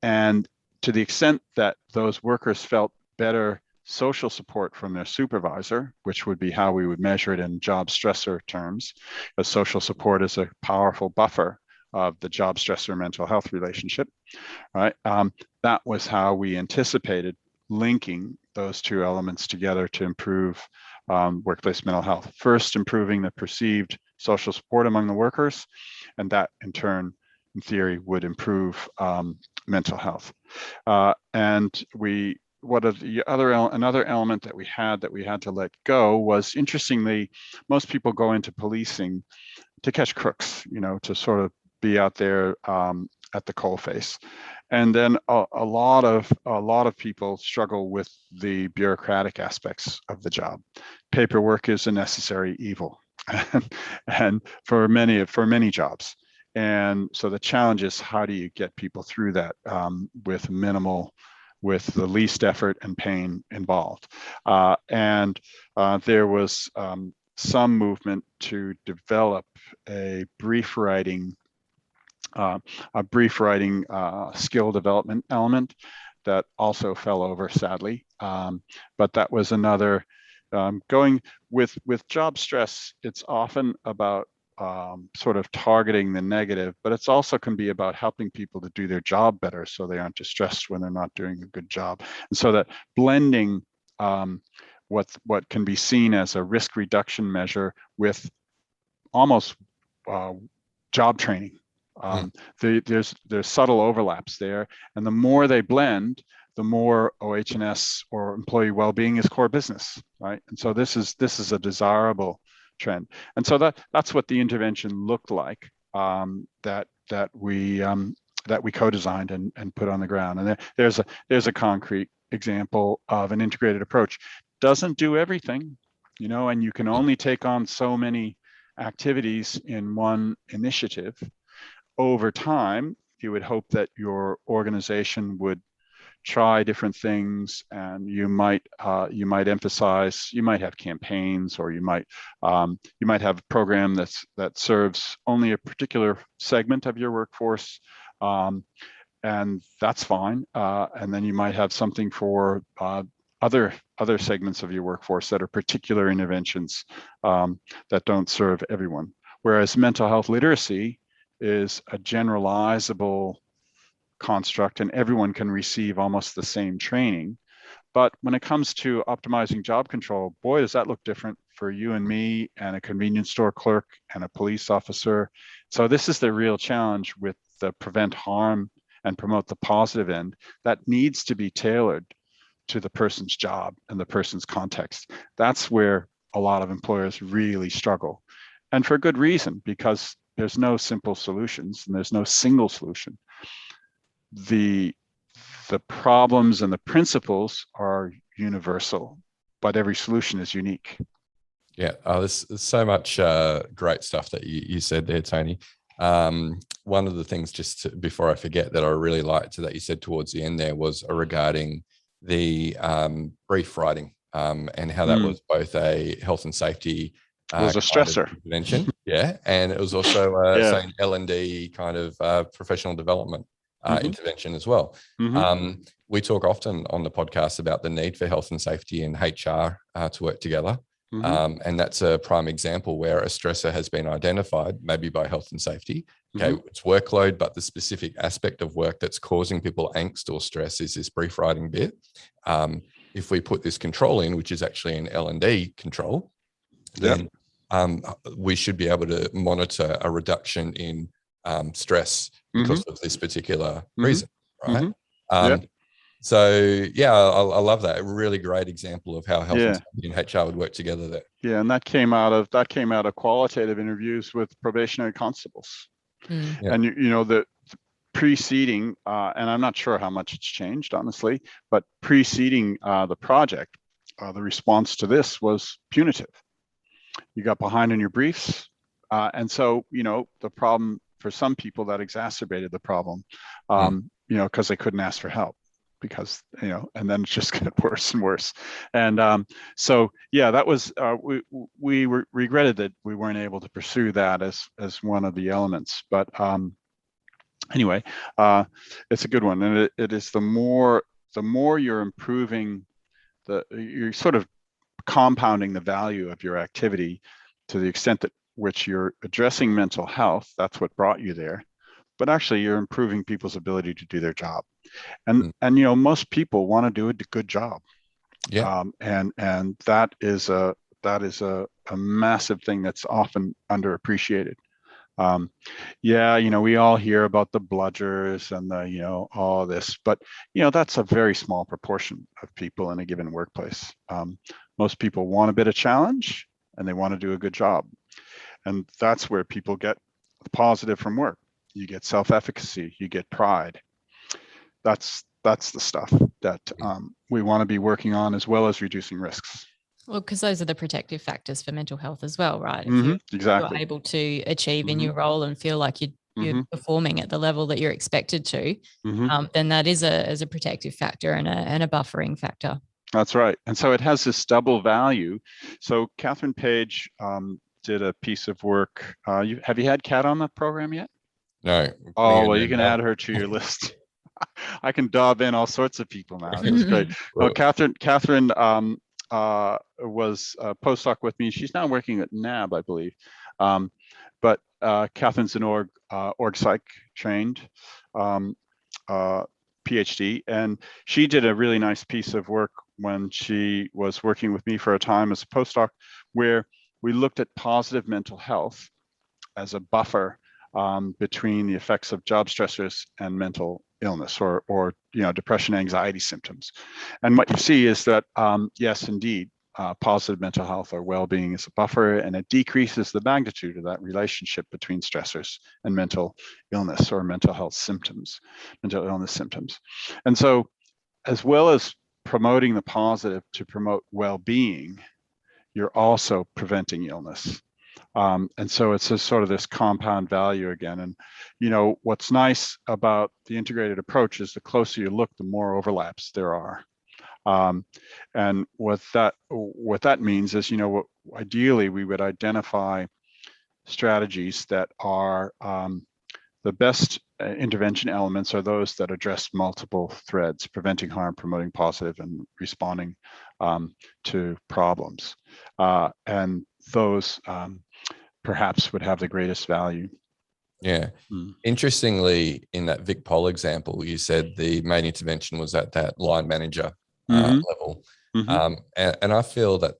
Speaker 3: And to the extent that those workers felt better social support from their supervisor, which would be how we would measure it in job stressor terms, as social support is a powerful buffer of the job stressor mental health relationship, right? That was how we anticipated linking those 2 elements together to improve workplace mental health. First, improving the perceived social support among the workers, and that in turn, in theory, would improve mental health. And another element that we had to let go was, interestingly, most people go into policing to catch crooks, to sort of be out there at the coalface. And then a lot of people struggle with the bureaucratic aspects of the job. Paperwork is a necessary evil, and for many jobs. And so the challenge is, how do you get people through that with the least effort and pain involved? And there was some movement to develop a brief writing skill development element that also fell over, sadly. But that was another, going with job stress, it's often about sort of targeting the negative, but it's also can be about helping people to do their job better so they aren't distressed when they're not doing a good job. And so that blending what can be seen as a risk reduction measure with almost job training There's subtle overlaps there, and the more they blend, the more OH&S or employee well-being is core business, right? And so this is a desirable trend, and so that's what the intervention looked like, that we co-designed and put on the ground. And there's a concrete example of an integrated approach. Doesn't do everything, and you can only take on so many activities in one initiative. Over time, you would hope that your organization would try different things, and you might emphasize, you might have campaigns, or you might have a program that serves only a particular segment of your workforce, and that's fine. And then you might have something for other segments of your workforce that are particular interventions that don't serve everyone. Whereas mental health literacy is a generalizable construct, and everyone can receive almost the same training. But when it comes to optimizing job control, boy, does that look different for you and me and a convenience store clerk and a police officer. So this is the real challenge with the prevent harm and promote the positive end. That needs to be tailored to the person's job and the person's context. That's where a lot of employers really struggle. And for good reason, because there's no simple solutions and there's no single solution. The problems and the principles are universal, but every solution is unique.
Speaker 1: Yeah, there's so much great stuff that you said there, Tony. One of the things, before I forget, that I really liked that you said towards the end there was regarding the brief writing, and how that was both a health and safety
Speaker 3: it was a stressor
Speaker 1: intervention, yeah, and it was also say an L&D kind of professional development intervention as well. We talk often on the podcast about the need for health and safety and HR to work together. And that's a prime example where a stressor has been identified, maybe by health and safety. Okay, it's workload, but the specific aspect of work that's causing people angst or stress is this brief writing bit. If we put this control in, which is actually an L&D control, then we should be able to monitor a reduction in stress because of this particular reason, right? So yeah, I love that. A really great example of how health and safety and HR would work together there.
Speaker 3: Yeah, and that came out of qualitative interviews with probationary constables. And the preceding, and I'm not sure how much it's changed, honestly, but preceding the project, the response to this was punitive. You got behind on your briefs, and so the problem for some people that exacerbated the problem, because they couldn't ask for help. Because and then it just got worse and worse, and so yeah, that was we regretted that we weren't able to pursue that as one of the elements. But anyway, it's a good one, and it is the more you're improving, you're sort of compounding the value of your activity to the extent that which you're addressing mental health. That's what brought you there, but actually you're improving people's ability to do their job. And most people want to do a good job. And that is a massive thing that's often underappreciated. We all hear about the bludgers and the all this, but that's a very small proportion of people in a given workplace. Most people want a bit of challenge and they want to do a good job, and that's where people get positive from work. You get self-efficacy, you get pride. That's the stuff that we want to be working on, as well as reducing risks.
Speaker 2: Well, because those are the protective factors for mental health as well, right?
Speaker 3: If
Speaker 2: you're able to achieve in your role and feel like you're performing at the level that you're expected to, then that is a protective factor and a buffering factor.
Speaker 3: That's right. And so it has this double value. So Catherine Page did a piece of work. Have you had Kat on the program yet?
Speaker 1: No.
Speaker 3: Oh, well, you can add her to your list. I can dob in all sorts of people now. It's great. Well, Catherine was a postdoc with me. She's now working at NAB, I believe. But Catherine's an org psych trained PhD, and she did a really nice piece of work when she was working with me for a time as a postdoc, where we looked at positive mental health as a buffer between the effects of job stressors and mental illness or depression, anxiety symptoms. And what you see is that, yes, indeed, positive mental health or well-being is a buffer, and it decreases the magnitude of that relationship between stressors and mental illness or mental health symptoms, mental illness symptoms. And so, as well as promoting the positive to promote well-being, you're also preventing illness. And so it's just sort of this compound value again. And, what's nice about the integrated approach is the closer you look, the more overlaps there are. And what that means is, ideally we would identify strategies that are the best intervention elements are those that address multiple threads: preventing harm, promoting positive, and responding to problems. And those perhaps would have the greatest value.
Speaker 1: Yeah. Interestingly, in that Vic Poll example, you said the main intervention was at that line manager level. And I feel that,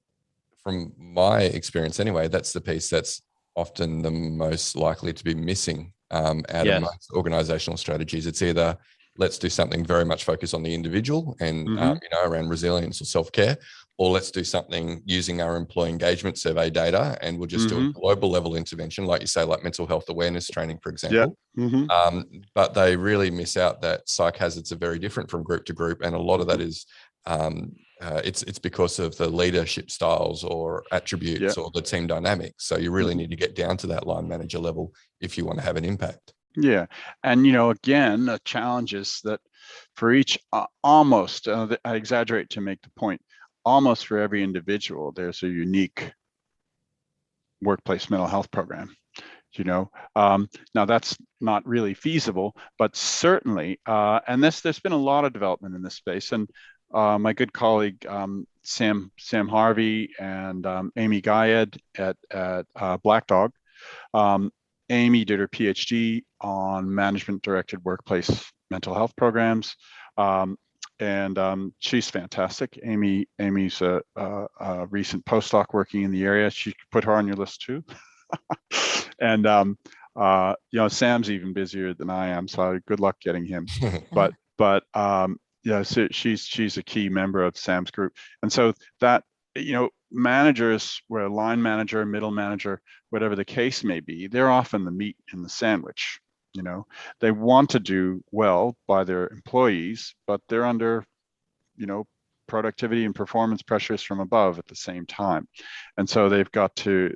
Speaker 1: from my experience anyway, that's the piece that's often the most likely to be missing out of most organizational strategies. It's either let's do something very much focused on the individual and around resilience or self-care, or let's do something using our employee engagement survey data and we'll just do a global level intervention, like you say, like mental health awareness training, for example. But they really miss out that psych hazards are very different from group to group, and a lot of that is it's because of the leadership styles or attributes or the team dynamics. So you really need to get down to that line manager level if you want to have an impact.
Speaker 3: Yeah. And, again, the challenge is that for each, almost, I exaggerate to make the point, almost for every individual, there's a unique workplace mental health program. Now that's not really feasible, but certainly, and there's been a lot of development in this space. And my good colleague, Sam Harvey and Amy Guyed at Black Dog. Amy did her PhD on management-directed workplace mental health programs, and she's fantastic. Amy's a recent postdoc working in the area. She could put her on your list too. And Sam's even busier than I am, so good luck getting him. But so she's a key member of Sam's group, and so that managers, where line manager, middle manager, whatever the case may be, they're often the meat in the sandwich. They want to do well by their employees, but they're under, productivity and performance pressures from above at the same time. And so they've got to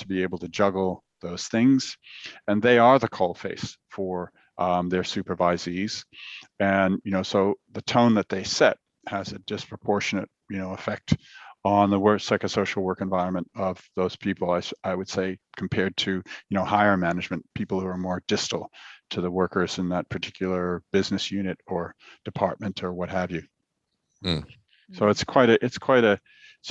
Speaker 3: be able to juggle those things. And they are the coalface for their supervisees. And, so the tone that they set has a disproportionate, effect on the psychosocial work environment of those people, I would say, compared to, higher management, people who are more distal to the workers in that particular business unit or department or what have you. So it's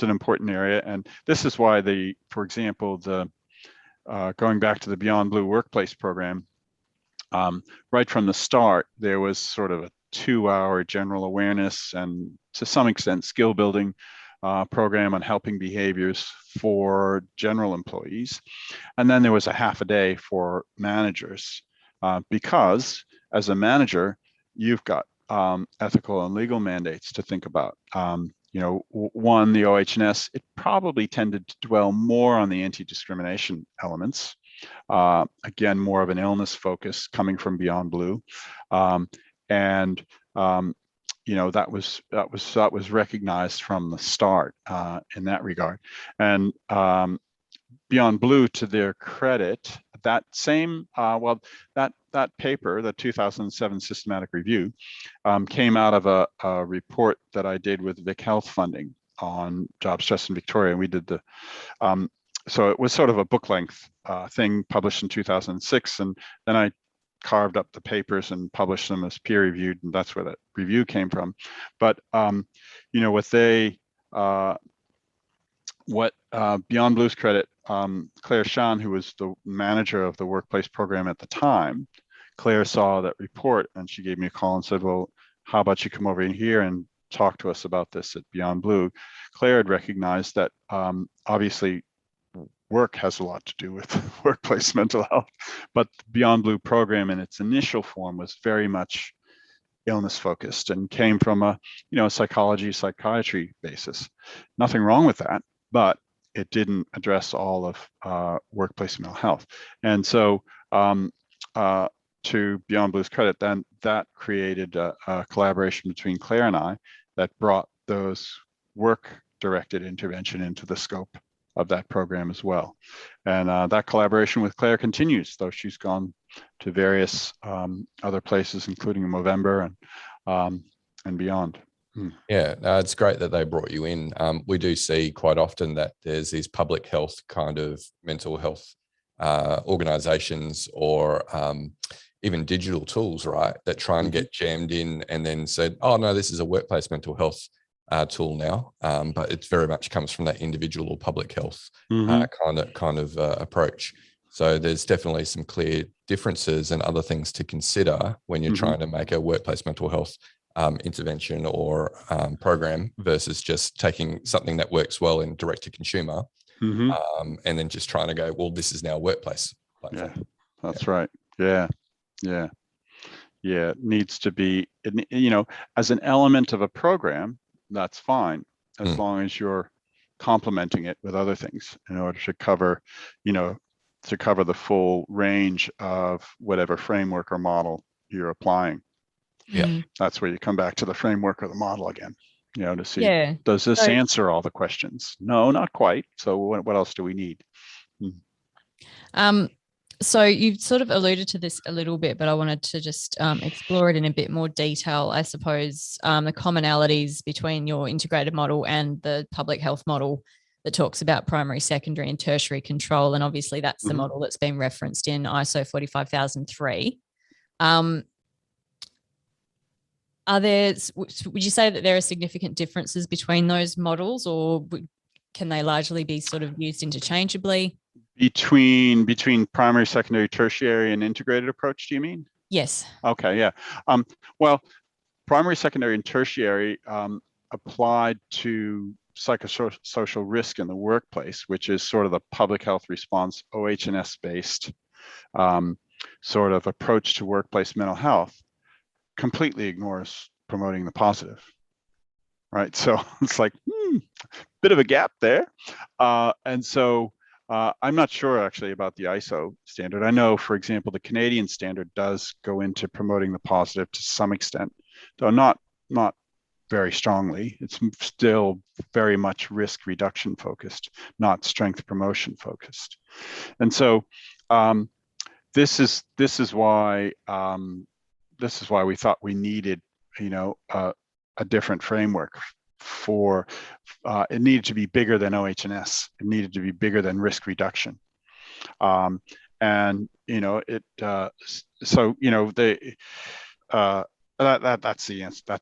Speaker 3: an important area. And this is why for example, going back to the Beyondblue workplace program, right from the start, there was sort of a 2-hour general awareness and to some extent skill building program on helping behaviors for general employees. And then there was a half a day for managers, because as a manager, you've got ethical and legal mandates to think about. One, the OH&S, it probably tended to dwell more on the anti-discrimination elements. Again, more of an illness focus coming from Beyondblue. And that was recognized from the start in that regard. And Beyondblue, to their credit, that same that paper, the 2007 systematic review, came out of a report that I did with Vic Health Funding on job stress in Victoria. And we did so it was sort of a book length thing published in 2006, and then I carved up the papers and published them as peer reviewed, and that's where that review came from. But what Beyondblue's credit, Claire Shan, who was the manager of the workplace program at the time, Claire saw that report and she gave me a call and said, well, how about you come over in here and talk to us about this at Beyondblue. Claire had recognized that obviously work has a lot to do with workplace mental health, but the Beyondblue program in its initial form was very much illness focused and came from a psychology, psychiatry basis. Nothing wrong with that, but it didn't address all of workplace mental health. And so to Beyondblue's credit, then that created a collaboration between Claire and I that brought those work-directed intervention into the scope of that program as well. And that collaboration with Claire continues, though she's gone to various other places, including Movember and beyond.
Speaker 1: Yeah, it's great that they brought you in. We do see quite often that there's these public health kind of mental health organizations or even digital tools, right, that try and get jammed in and then said, oh, no, this is a workplace mental health tool now. But it very much comes from that individual or public health kind of approach. So there's definitely some clear differences and other things to consider when you're trying to make a workplace mental health intervention or program versus just taking something that works well in direct to consumer and then just trying to go, well, this is now a workplace platform.
Speaker 3: Yeah, that's right. Yeah. It needs to be, as an element of a program, that's fine, as long as you're complementing it with other things in order to cover, the full range of whatever framework or model you're applying.
Speaker 1: Yeah.
Speaker 3: That's where you come back to the framework or the model again, to see, does this answer all the questions? No, not quite. So what else do we need?
Speaker 2: So you've sort of alluded to this a little bit, but I wanted to just explore it in a bit more detail, I suppose, the commonalities between your integrated model and the public health model that talks about primary, secondary, and tertiary control. And obviously that's the model that's been referenced in ISO 45003. Would you say that there are significant differences between those models, or can they largely be sort of used interchangeably?
Speaker 3: Between primary, secondary, tertiary, and integrated approach, do you mean?
Speaker 2: Yes.
Speaker 3: Okay, yeah. Well, primary, secondary, and tertiary applied to psychosocial risk in the workplace, which is sort of the public health response, OH&S based sort of approach to workplace mental health, completely ignores promoting the positive, right? So it's like, bit of a gap there. And so I'm not sure actually about the ISO standard. I know, for example, the Canadian standard does go into promoting the positive to some extent, though not very strongly. It's still very much risk reduction focused, not strength promotion focused. And so this is why we thought we needed, a different framework for it needed to be bigger than OH&S. It needed to be bigger than risk reduction. That's the answer.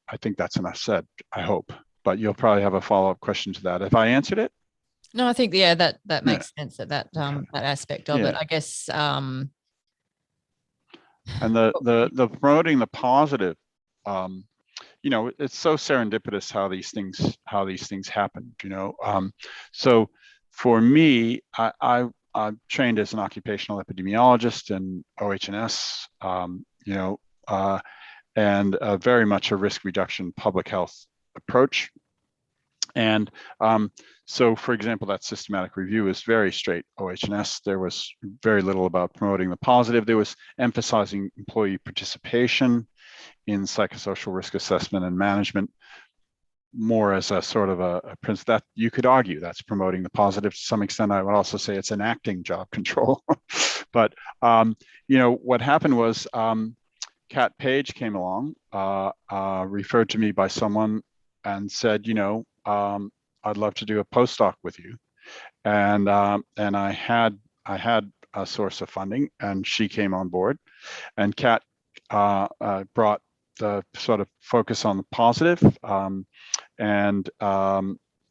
Speaker 3: I think that's enough said, I hope, but you'll probably have a follow-up question to that. Have I answered it?
Speaker 2: No, I think, that makes sense, that aspect of it, I guess.
Speaker 3: And the promoting the positive, it's so serendipitous how these things happen, so for me, I'm trained as an occupational epidemiologist in OH&S, and very much a risk reduction public health approach. And so, for example, that systematic review is very straight OH&S. There was very little about promoting the positive. There was emphasizing employee participation in psychosocial risk assessment and management, more as a sort of a principle that you could argue that's promoting the positive to some extent. I would also say it's enacting job control. But, what happened was Kat Page came along, referred to me by someone and said, I'd love to do a postdoc with you. And I had a source of funding, and she came on board, and Kat brought the sort of focus on the positive.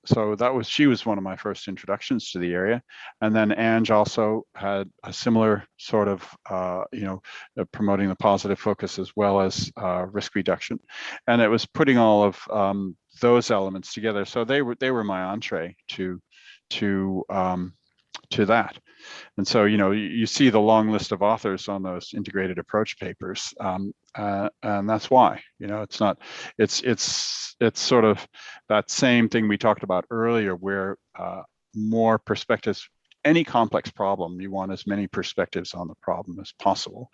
Speaker 3: So she was one of my first introductions to the area. And then Ange also had a similar sort of, promoting the positive focus as well as risk reduction. And it was putting all of those elements together. So they were my entree to to that. And so, you see the long list of authors on those integrated approach papers, and that's why. It's sort of that same thing we talked about earlier, where more perspectives. Any complex problem, you want as many perspectives on the problem as possible,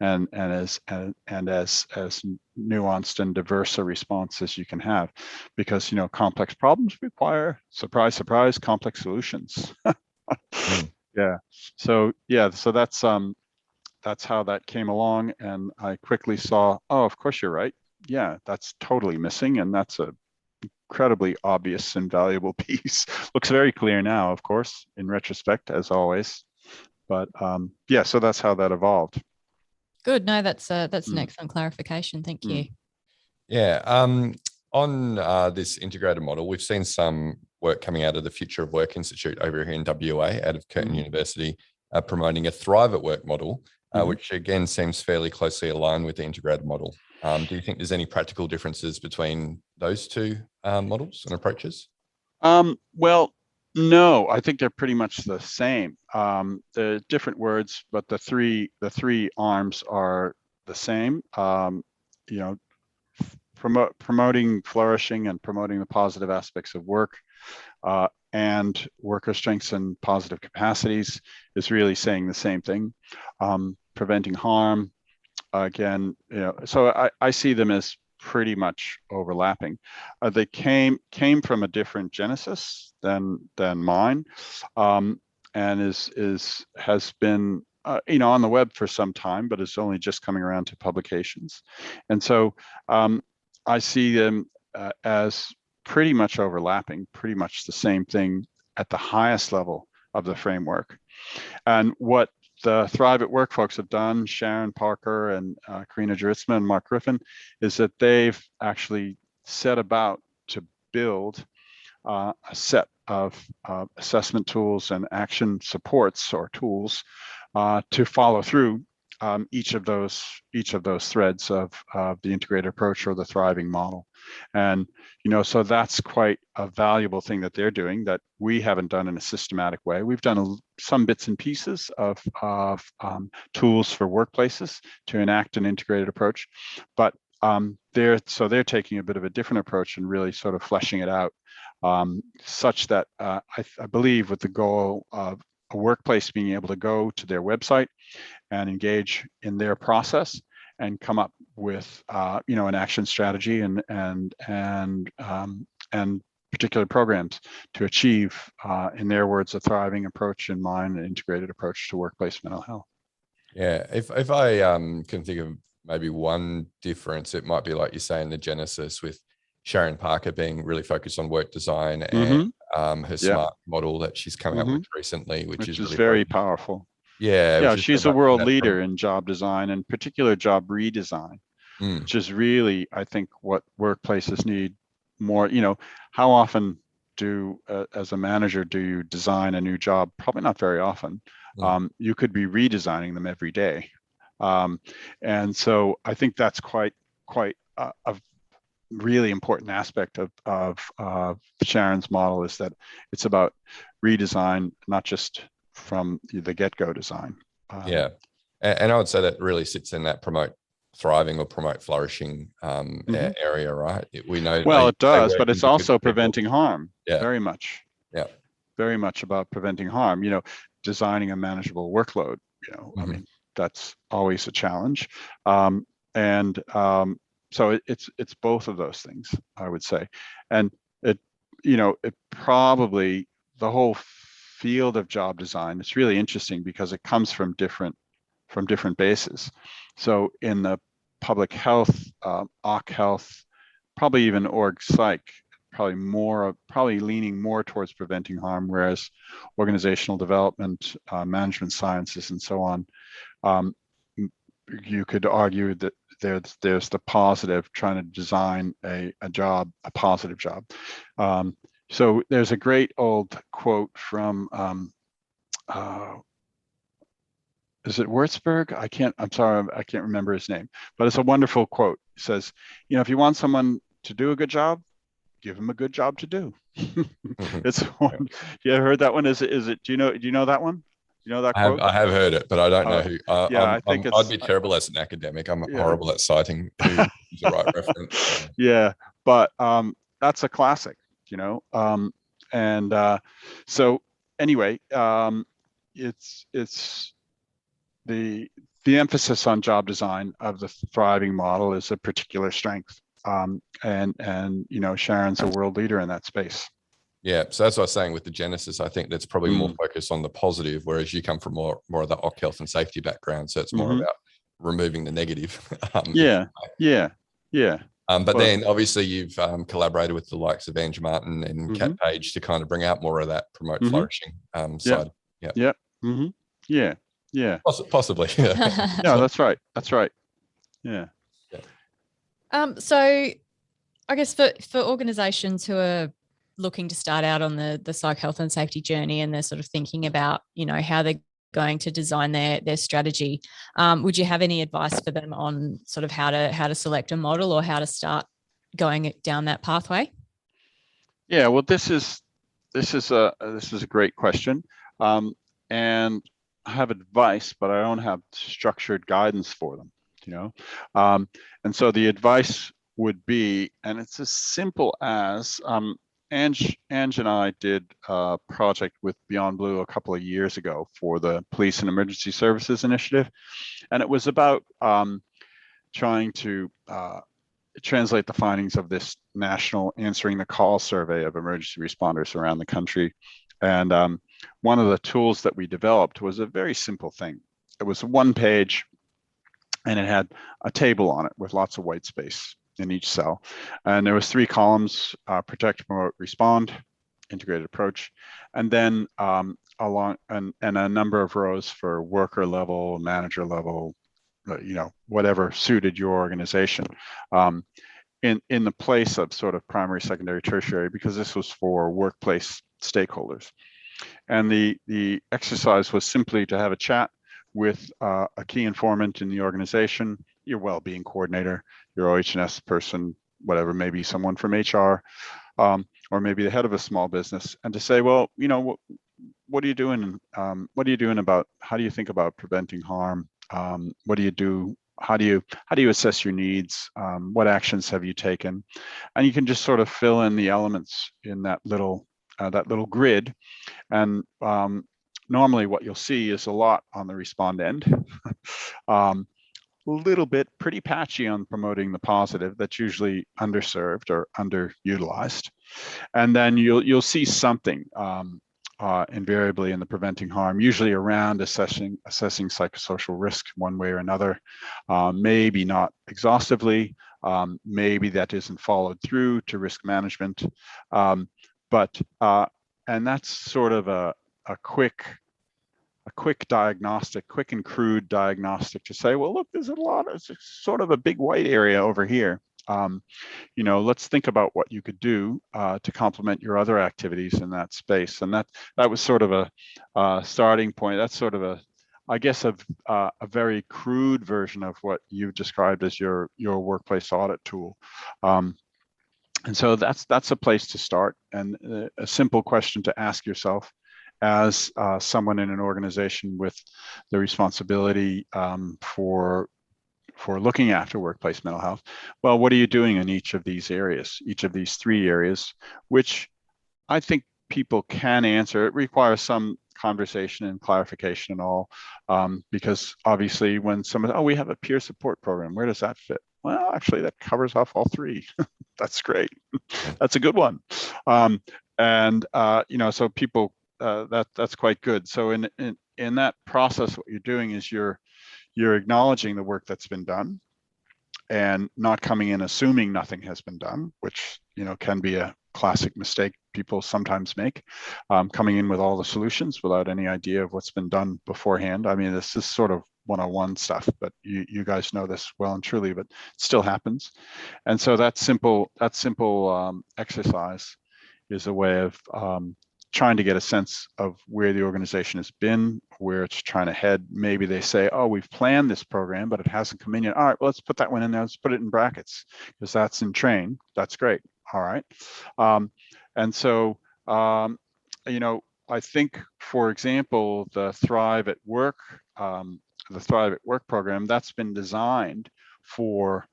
Speaker 3: and as nuanced and diverse a response as you can have, because complex problems require, surprise, surprise, complex solutions. Yeah. So that's how that came along, and I quickly saw, oh, of course you're right. Yeah, that's totally missing, and that's a incredibly obvious and valuable piece. Looks very clear now, of course, in retrospect, as always. But yeah, so that's how that evolved.
Speaker 2: Good. No, that's an excellent clarification. Thank you.
Speaker 1: Yeah. On this integrated model, we've seen some work coming out of the Future of Work Institute over here in WA, out of Curtin University, promoting a Thrive at Work model, which again seems fairly closely aligned with the integrated model. Do you think there's any practical differences between those two models and approaches?
Speaker 3: Well, no, I think they're pretty much the same. The different words, but the three arms are the same. Promoting flourishing and promoting the positive aspects of work, and worker strengths and positive capacities is really saying the same thing. Preventing harm, again, so I see them as pretty much overlapping. They came from a different genesis than mine, and has been on the web for some time, but it's only just coming around to publications. And so I see them as pretty much overlapping, pretty much the same thing at the highest level of the framework. And what the Thrive at Work folks have done, Sharon Parker and Karina Juritsma and Mark Griffin, is that they've actually set about to build a set of assessment tools and action supports or tools to follow through each of those threads of the integrated approach or the thriving model. And so that's quite a valuable thing that they're doing that we haven't done in a systematic way. We've done some bits and pieces of tools for workplaces to enact an integrated approach, but they're taking a bit of a different approach and really sort of fleshing it out, such that I believe with the goal of a workplace being able to go to their website and engage in their process and come up with an action strategy and particular programs to achieve, in their words, a thriving approach, in mine, an integrated approach to workplace mental health.
Speaker 1: Yeah, if I can think of maybe one difference, it might be like you say in the genesis with Sharon Parker being really focused on work design and her SMART model that she's come out with recently, which is really
Speaker 3: very powerful.
Speaker 1: Yeah,
Speaker 3: she's a world leader in job design, and particular job redesign, which is really, I think, what workplaces need more. How often as a manager, do you design a new job? Probably not very often. You could be redesigning them every day. And so I think that's quite a really important aspect of Sharon's model, is that it's about redesign, not just from the get-go design.
Speaker 1: And I would say that really sits in that promote thriving or promote flourishing area, right? We know.
Speaker 3: Well, it does, but it's also preventing harm.
Speaker 1: Yeah.
Speaker 3: Very much.
Speaker 1: Yeah.
Speaker 3: Very much about preventing harm. Designing a manageable workload. I mean, that's always a challenge. So it's both of those things, I would say. And it probably, the whole field of job design, it's really interesting because it comes from different bases. So in the public health, OC health, probably even org psych, probably leaning more towards preventing harm, whereas organizational development, management sciences, and so on, you could argue that there's the positive, trying to design a positive job. So there's a great old quote from, is it Würzburg? I'm sorry, I can't remember his name, but it's a wonderful quote. It says, if you want someone to do a good job, give them a good job to do. It's one. You ever heard that one? Is it? Do you know that one? Do you know that quote?
Speaker 1: I have heard it, but I don't know who.
Speaker 3: Yeah, I think
Speaker 1: I'd
Speaker 3: it's.
Speaker 1: be terrible as an academic. I'm
Speaker 3: Yeah.
Speaker 1: horrible at citing who's the right reference.
Speaker 3: Yeah, but that's a classic, so anyway, it's the emphasis on job design of the thriving model is a particular strength, and Sharon's a world leader in that space.
Speaker 1: Yeah, so that's what I was saying with the Genesis. I think that's probably more focused on the positive, whereas you come from more of the occ health and safety background, so it's more about removing the negative. But then obviously you've collaborated with the likes of Ange Martin and Kat Page to kind of bring out more of that promote flourishing side. Possibly. Yeah.
Speaker 3: No, that's right. Yeah.
Speaker 2: So I guess for organizations who are looking to start out on the psych health and safety journey, and they're sort of thinking about, how they're going to design their strategy, would you have any advice for them on sort of how to select a model or how to start going down that pathway?
Speaker 3: Yeah, well, this is a great question, and I have advice, but I don't have structured guidance for them, and so the advice would be, and it's as simple as Ange and I did a project with Beyondblue a couple of years ago for the Police and Emergency Services Initiative. And it was about trying to translate the findings of this national answering the call survey of emergency responders around the country. And one of the tools that we developed was a very simple thing. It was one page, and it had a table on it with lots of white space in each cell. And there was 3 columns: protect, promote, respond, integrated approach. And then along and a number of rows for worker level, manager level, whatever suited your organization, in the place of sort of primary, secondary, tertiary, because this was for workplace stakeholders. And the exercise was simply to have a chat with a key informant in the organization, your well-being coordinator, your OH&S person, whatever, maybe someone from HR, or maybe the head of a small business, and to say, well, what are you doing? What are you doing about? How do you think about preventing harm? What do you do? How do you assess your needs? What actions have you taken? And you can just sort of fill in the elements in that little grid. And normally, what you'll see is a lot on the respond end. A little bit pretty patchy on promoting the positive. That's usually underserved or underutilized. And then you'll see something invariably in the preventing harm, usually around assessing psychosocial risk one way or another, maybe not exhaustively, maybe that isn't followed through to risk management, but that's sort of a quick diagnostic, quick and crude diagnostic to say, well, look, it's sort of a big white area over here. Let's think about what you could do to complement your other activities in that space. And that was sort of a starting point. That's sort of a very crude version of what you've described as your workplace audit tool. And so that's a place to start, and a simple question to ask yourself as someone in an organization with the responsibility for looking after workplace mental health. Well, what are you doing in each of these areas, each of these 3 areas, which I think people can answer. It requires some conversation and clarification and all, because obviously when someone, we have a peer support program, where does that fit? Well, actually that covers off all 3. That's great. That's a good one. So people, that's quite good. So in that process, what you're doing is you're acknowledging the work that's been done and not coming in assuming nothing has been done, which can be a classic mistake people sometimes make, coming in with all the solutions without any idea of what's been done beforehand. I mean, this is sort of 101 stuff, but you guys know this well and truly, but it still happens. And so that simple exercise is a way of trying to get a sense of where the organization has been, where it's trying to head. Maybe they say, we've planned this program, but it hasn't come in yet. All right, well, let's put that one in there. Let's put it in brackets because that's in train. That's great. All right. And so, I think, for example, the Thrive at Work program, that's been designed for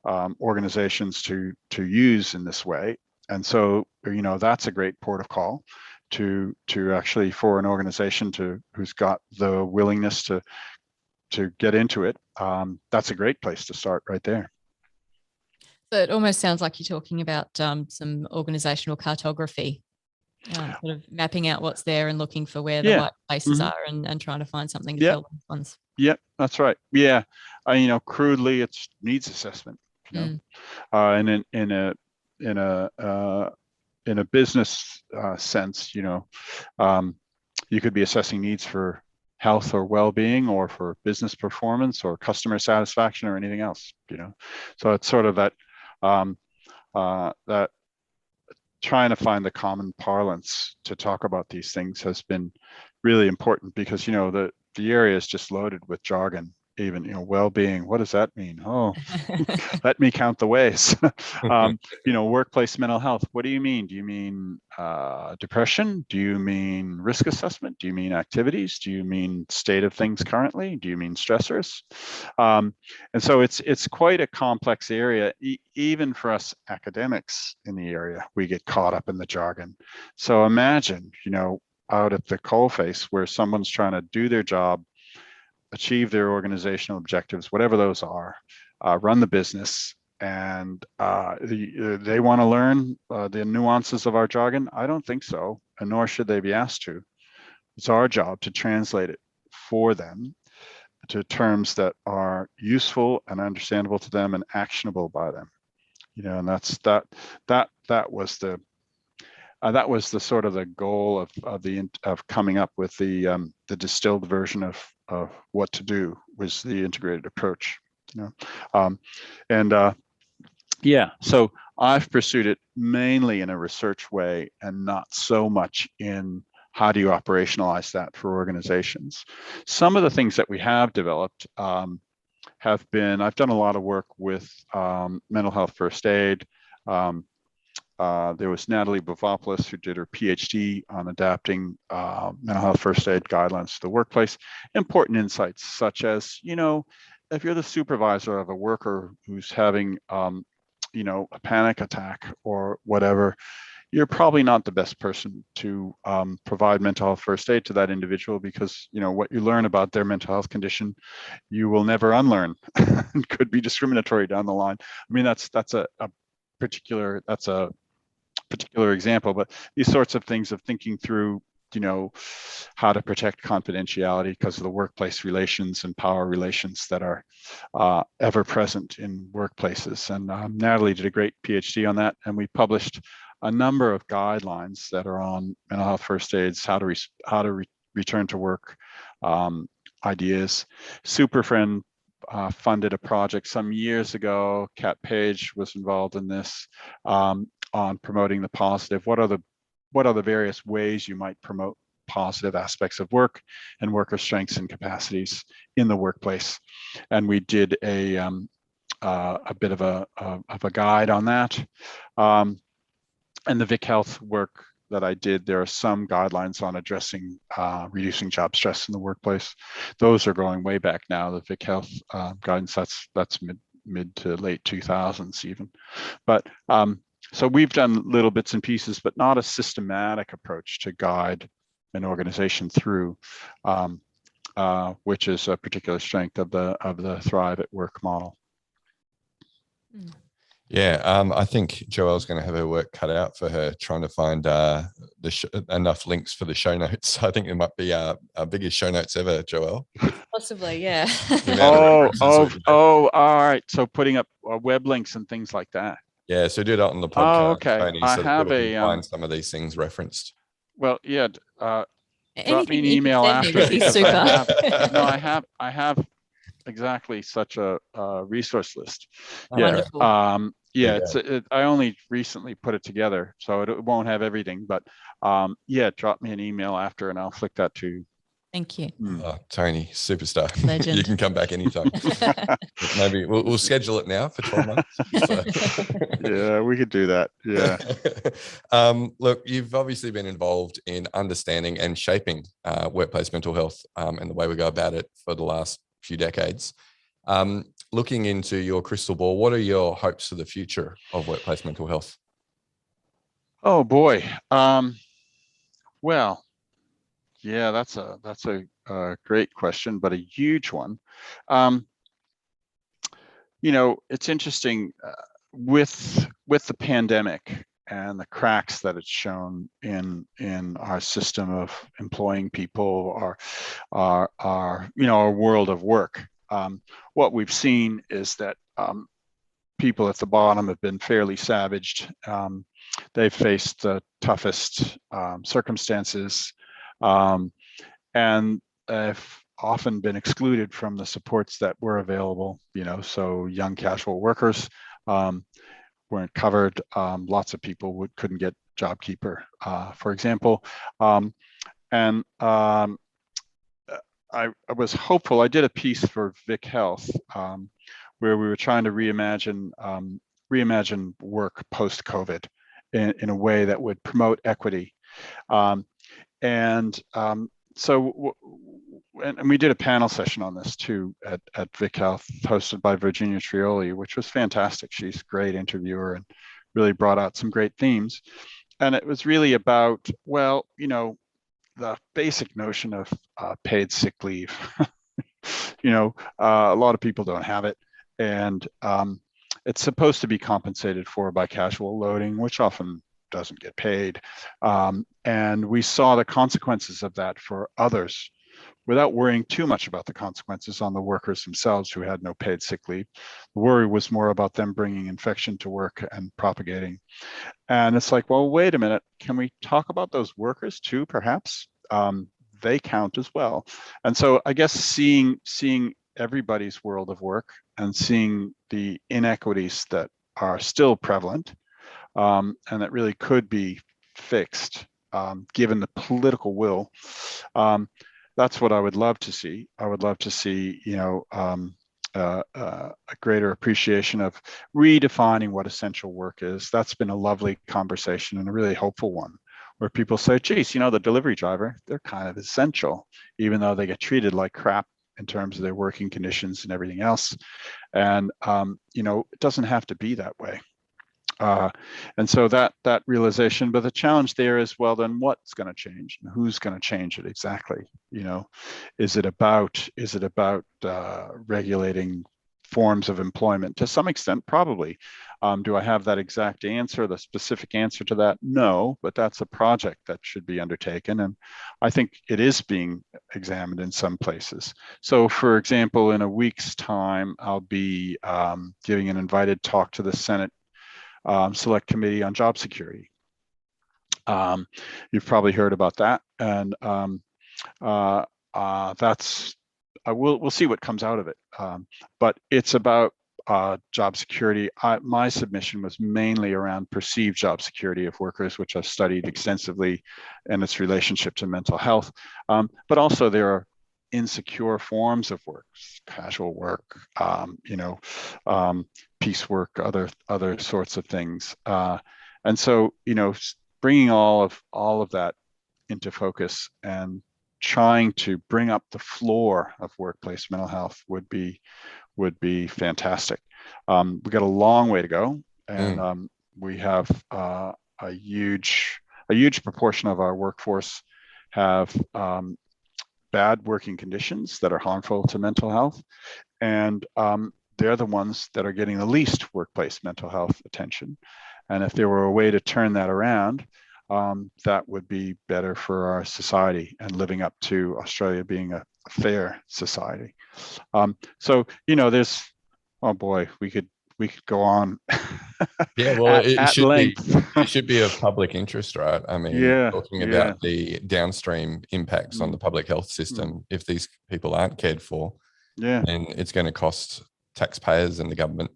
Speaker 3: organizations to use in this way. And so, that's a great port of call to actually, for an organization who's got the willingness to get into it. That's a great place to start right there.
Speaker 2: So it almost sounds like you're talking about some organizational cartography, sort of mapping out what's there and looking for where the right places are, and trying to find something to fill those ones.
Speaker 3: Yeah, that's right. Yeah, crudely, it's needs assessment. And in a business sense, you could be assessing needs for health or well-being, or for business performance, or customer satisfaction, or anything else. So it's sort of that that trying to find the common parlance to talk about these things has been really important, because the area is just loaded with jargon. Even well-being, what does that mean? Oh, let me count the ways. Workplace mental health, what do you mean? Do you mean depression? Do you mean risk assessment? Do you mean activities? Do you mean state of things currently? Do you mean stressors? And so it's quite a complex area. Even for us academics in the area, we get caught up in the jargon. So imagine out at the coalface, where someone's trying to do their job, achieve their organizational objectives, whatever those are, run the business, and they want to learn the nuances of our jargon. I don't think so, and nor should they be asked to. It's our job to translate it for them to terms that are useful and understandable to them and actionable by them. And that was the sort of the goal of coming up with the distilled version of what to do, was the integrated approach. So I've pursued it mainly in a research way, and not so much in how do you operationalize that for organizations. Some of the things that we have developed have been, I've done a lot of work with mental health first aid. There was Natalie Bavopoulos, who did her PhD on adapting mental health first aid guidelines to the workplace. Important insights, such as, if you're the supervisor of a worker who's having, a panic attack or whatever, you're probably not the best person to provide mental health first aid to that individual, because, what you learn about their mental health condition, you will never unlearn. It could be discriminatory down the line. I mean, that's a particular example, but these sorts of things of thinking through, how to protect confidentiality because of the workplace relations and power relations that are ever present in workplaces. And Natalie did a great PhD on that, and we published a number of guidelines that are on mental health first aids, how to return to work ideas. Superfriend funded a project some years ago. Kat Page was involved in this, on promoting the positive. What are the various ways you might promote positive aspects of work and worker strengths and capacities in the workplace? And we did a bit of a guide on that. And the Vic Health work that I did, there are some guidelines on addressing reducing job stress in the workplace. Those are going way back now. The Vic Health guidance, that's mid to late 2000s even. But so we've done little bits and pieces, but not a systematic approach to guide an organization through, which is a particular strength of the Thrive at Work model.
Speaker 1: Yeah, I think Joelle's going to have her work cut out for her trying to find enough links for the show notes. I think it might be our biggest show notes ever, Joelle.
Speaker 2: Possibly, yeah.
Speaker 3: All right. So putting up web links and things like that.
Speaker 1: Yeah, so do that on the podcast,
Speaker 3: okay.
Speaker 1: Tony, so that people can find some of these things referenced.
Speaker 3: Well, yeah. Drop me an
Speaker 2: you
Speaker 3: email
Speaker 2: could send me
Speaker 3: after.
Speaker 2: would be super.
Speaker 3: I have exactly such a resource list.
Speaker 2: Wonderful.
Speaker 3: I only recently put it together, so it won't have everything, but drop me an email after and I'll flick that to you.
Speaker 2: Thank you.
Speaker 1: Tony, superstar.
Speaker 2: Legend.
Speaker 1: You can come back anytime. Maybe we'll schedule it now for 12 months. So.
Speaker 3: Yeah, we could do that. Yeah.
Speaker 1: Look, you've obviously been involved in understanding and shaping workplace mental health and the way we go about it for the last few decades. Looking into your crystal ball, what are your hopes for the future of workplace mental health?
Speaker 3: Oh boy. Well, yeah, that's a great question, but a huge one. It's interesting with the pandemic and the cracks that it's shown in our system of employing people, our world of work. What we've seen is that people at the bottom have been fairly savaged. They've faced the toughest circumstances, and have often been excluded from the supports that were available. So young casual workers weren't covered. Lots of people couldn't get JobKeeper, for example. I was hopeful. I did a piece for Vic Health where we were trying to reimagine work post-COVID in a way that would promote equity. And we did a panel session on this too at Vic Health, hosted by Virginia Trioli, which was fantastic. She's a great interviewer and really brought out some great themes. And it was really about, the basic notion of paid sick leave. A lot of people don't have it, and it's supposed to be compensated for by casual loading, which often doesn't get paid. And we saw the consequences of that for others without worrying too much about the consequences on the workers themselves who had no paid sick leave. The worry was more about them bringing infection to work and propagating. And it's like, well, wait a minute, can we talk about those workers too, perhaps? They count as well. And so I guess seeing everybody's world of work and seeing the inequities that are still prevalent, and that really could be fixed given the political will. That's what I would love to see. I would love to see, a greater appreciation of redefining what essential work is. That's been a lovely conversation and a really hopeful one, where people say, geez, the delivery driver, they're kind of essential, even though they get treated like crap in terms of their working conditions and everything else. And, it doesn't have to be that way. And so that realization, but the challenge there is, well, then what's going to change and who's going to change it exactly? Is it about regulating forms of employment? To some extent, probably. Do I have that exact answer, the specific answer to that? No, but that's a project that should be undertaken. And I think it is being examined in some places. So for example, in a week's time, I'll be giving an invited talk to the Senate Select Committee on Job Security. You've probably heard about that, and we'll see what comes out of it. But it's about job security. My submission was mainly around perceived job security of workers, which I've studied extensively, and its relationship to mental health. But also there are insecure forms of work, casual work, piecework, other sorts of things. And so, bringing all of that into focus and trying to bring up the floor of workplace mental health would be fantastic. We've got a long way to go, and we have a huge proportion of our workforce have bad working conditions that are harmful to mental health, and they're the ones that are getting the least workplace mental health attention. And if there were a way to turn that around, that would be better for our society and living up to Australia being a fair society. So, there's, oh boy, we could go on.
Speaker 1: Yeah, well, it
Speaker 3: length.
Speaker 1: should be of public interest, right? I mean, talking about the downstream impacts on the public health system. If these people aren't cared for, then it's going to cost taxpayers and the government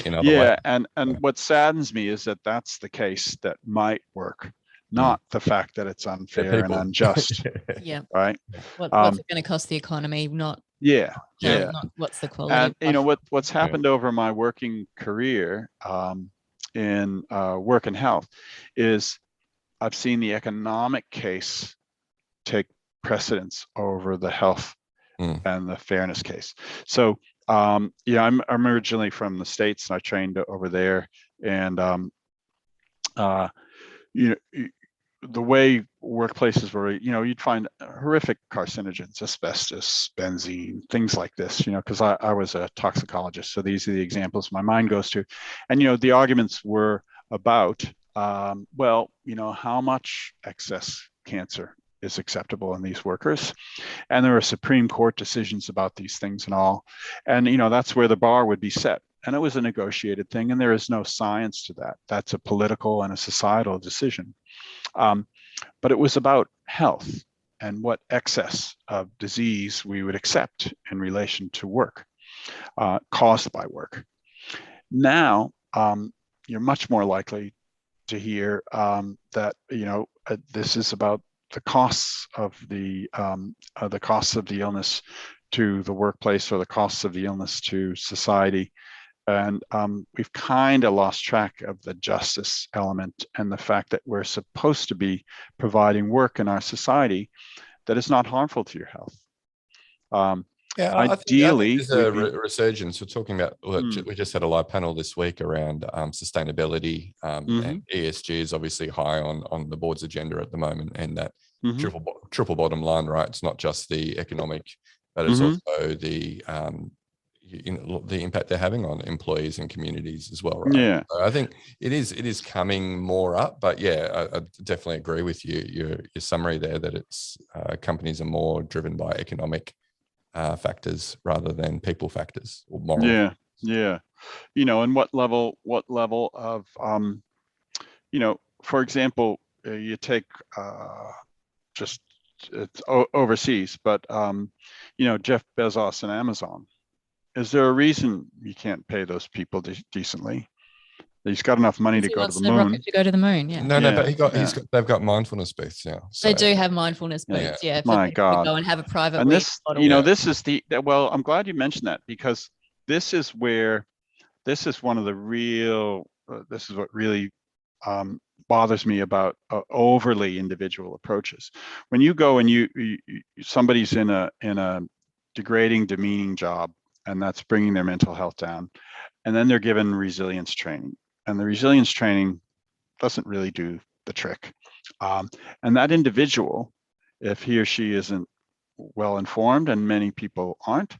Speaker 1: in other ways.
Speaker 3: And what saddens me is that that's the case that might work. not the fact that it's unfair and unjust,
Speaker 2: Yeah.
Speaker 3: right?
Speaker 2: What's it going to cost the economy? Not not what's the quality.
Speaker 3: And what's happened over my working career in work and health is I've seen the economic case take precedence over the health and the fairness case. So I'm originally from the States, and I trained over there, and the way workplaces were, you'd find horrific carcinogens, asbestos, benzene, things like this, because I was a toxicologist. So these are the examples my mind goes to. And, the arguments were about, how much excess cancer is acceptable in these workers. And there are Supreme Court decisions about these things and all. And, that's where the bar would be set. And it was a negotiated thing, and there is no science to that. That's a political and a societal decision. But it was about health and what excess of disease we would accept in relation to work, caused by work. Now, you're much more likely to hear that this is about the costs of the illness to the workplace, or the costs of the illness to society. And we've kind of lost track of the justice element and the fact that we're supposed to be providing work in our society that is not harmful to your health. Ideally,
Speaker 1: I think there's a resurgence. We're talking about, we just had a live panel this week around sustainability, and ESG is obviously high on the board's agenda at the moment, and that triple bottom line, right? It's not just the economic, but it's also the the impact they're having on employees and communities as well, right?
Speaker 3: Yeah.
Speaker 1: So I think it is coming more up, but I definitely agree with you. Your summary there, that it's companies are more driven by economic factors rather than people factors or moral.
Speaker 3: Yeah. And what level of for example, you take just it's overseas, but Jeff Bezos and Amazon. Is there a reason you can't pay those people decently? He's got enough money to go to the moon.
Speaker 2: Rocket to go to the moon, yeah.
Speaker 1: No, but they've got mindfulness booths now.
Speaker 2: So. They do have mindfulness booths, yeah.
Speaker 3: My God.
Speaker 2: To go and have a private.
Speaker 3: And this, this is well, I'm glad you mentioned that, because this is one of the real. This is what really bothers me about overly individual approaches. When you go and you somebody's in a degrading, demeaning job, and that's bringing their mental health down, and then they're given resilience training, and the resilience training doesn't really do the trick. And that individual, if he or she isn't well informed, and many people aren't,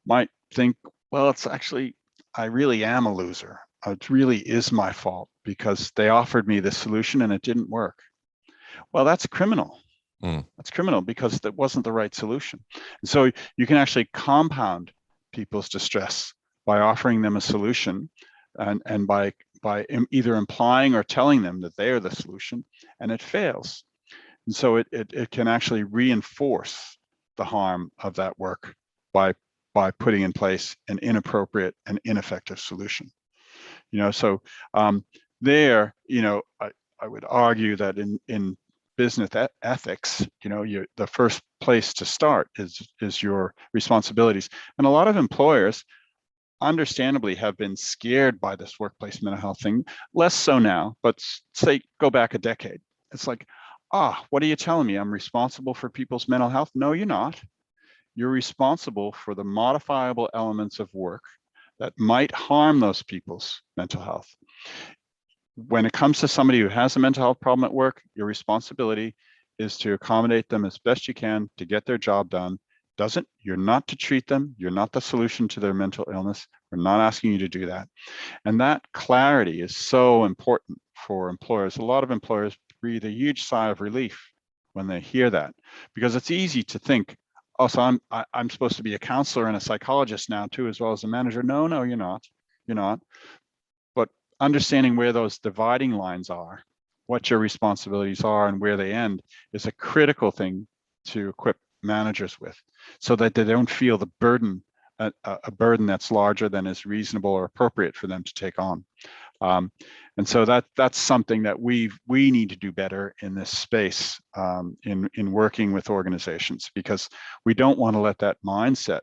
Speaker 3: might think, well, it's actually, I really am a loser. It really is my fault because they offered me this solution and it didn't work. Well, that's criminal. That's criminal because that wasn't the right solution. And so you can actually compound people's distress by offering them a solution, and by either implying or telling them that they are the solution, and it fails. And so it can actually reinforce the harm of that work by putting in place an inappropriate and ineffective solution. So I would argue that in business ethics, the first place to start is your responsibilities. And a lot of employers understandably have been scared by this workplace mental health thing, less so now, but say go back a decade. It's like, what are you telling me? I'm responsible for people's mental health? No, you're not. You're responsible for the modifiable elements of work that might harm those people's mental health. When it comes to somebody who has a mental health problem at work, your responsibility is to accommodate them as best you can to get their job done. You're not to treat them. You're not the solution to their mental illness. We're not asking you to do that. And that clarity is so important for employers. A lot of employers breathe a huge sigh of relief when they hear that, because it's easy to think, so I'm supposed to be a counselor and a psychologist now too, as well as a manager. No, you're not. You're not. But understanding where those dividing lines are, what your responsibilities are, and where they end is a critical thing to equip managers with, so that they don't feel the burden, a burden that's larger than is reasonable or appropriate for them to take on. And so that's something that we need to do better in this space, in working with organizations, because we don't want to let that mindset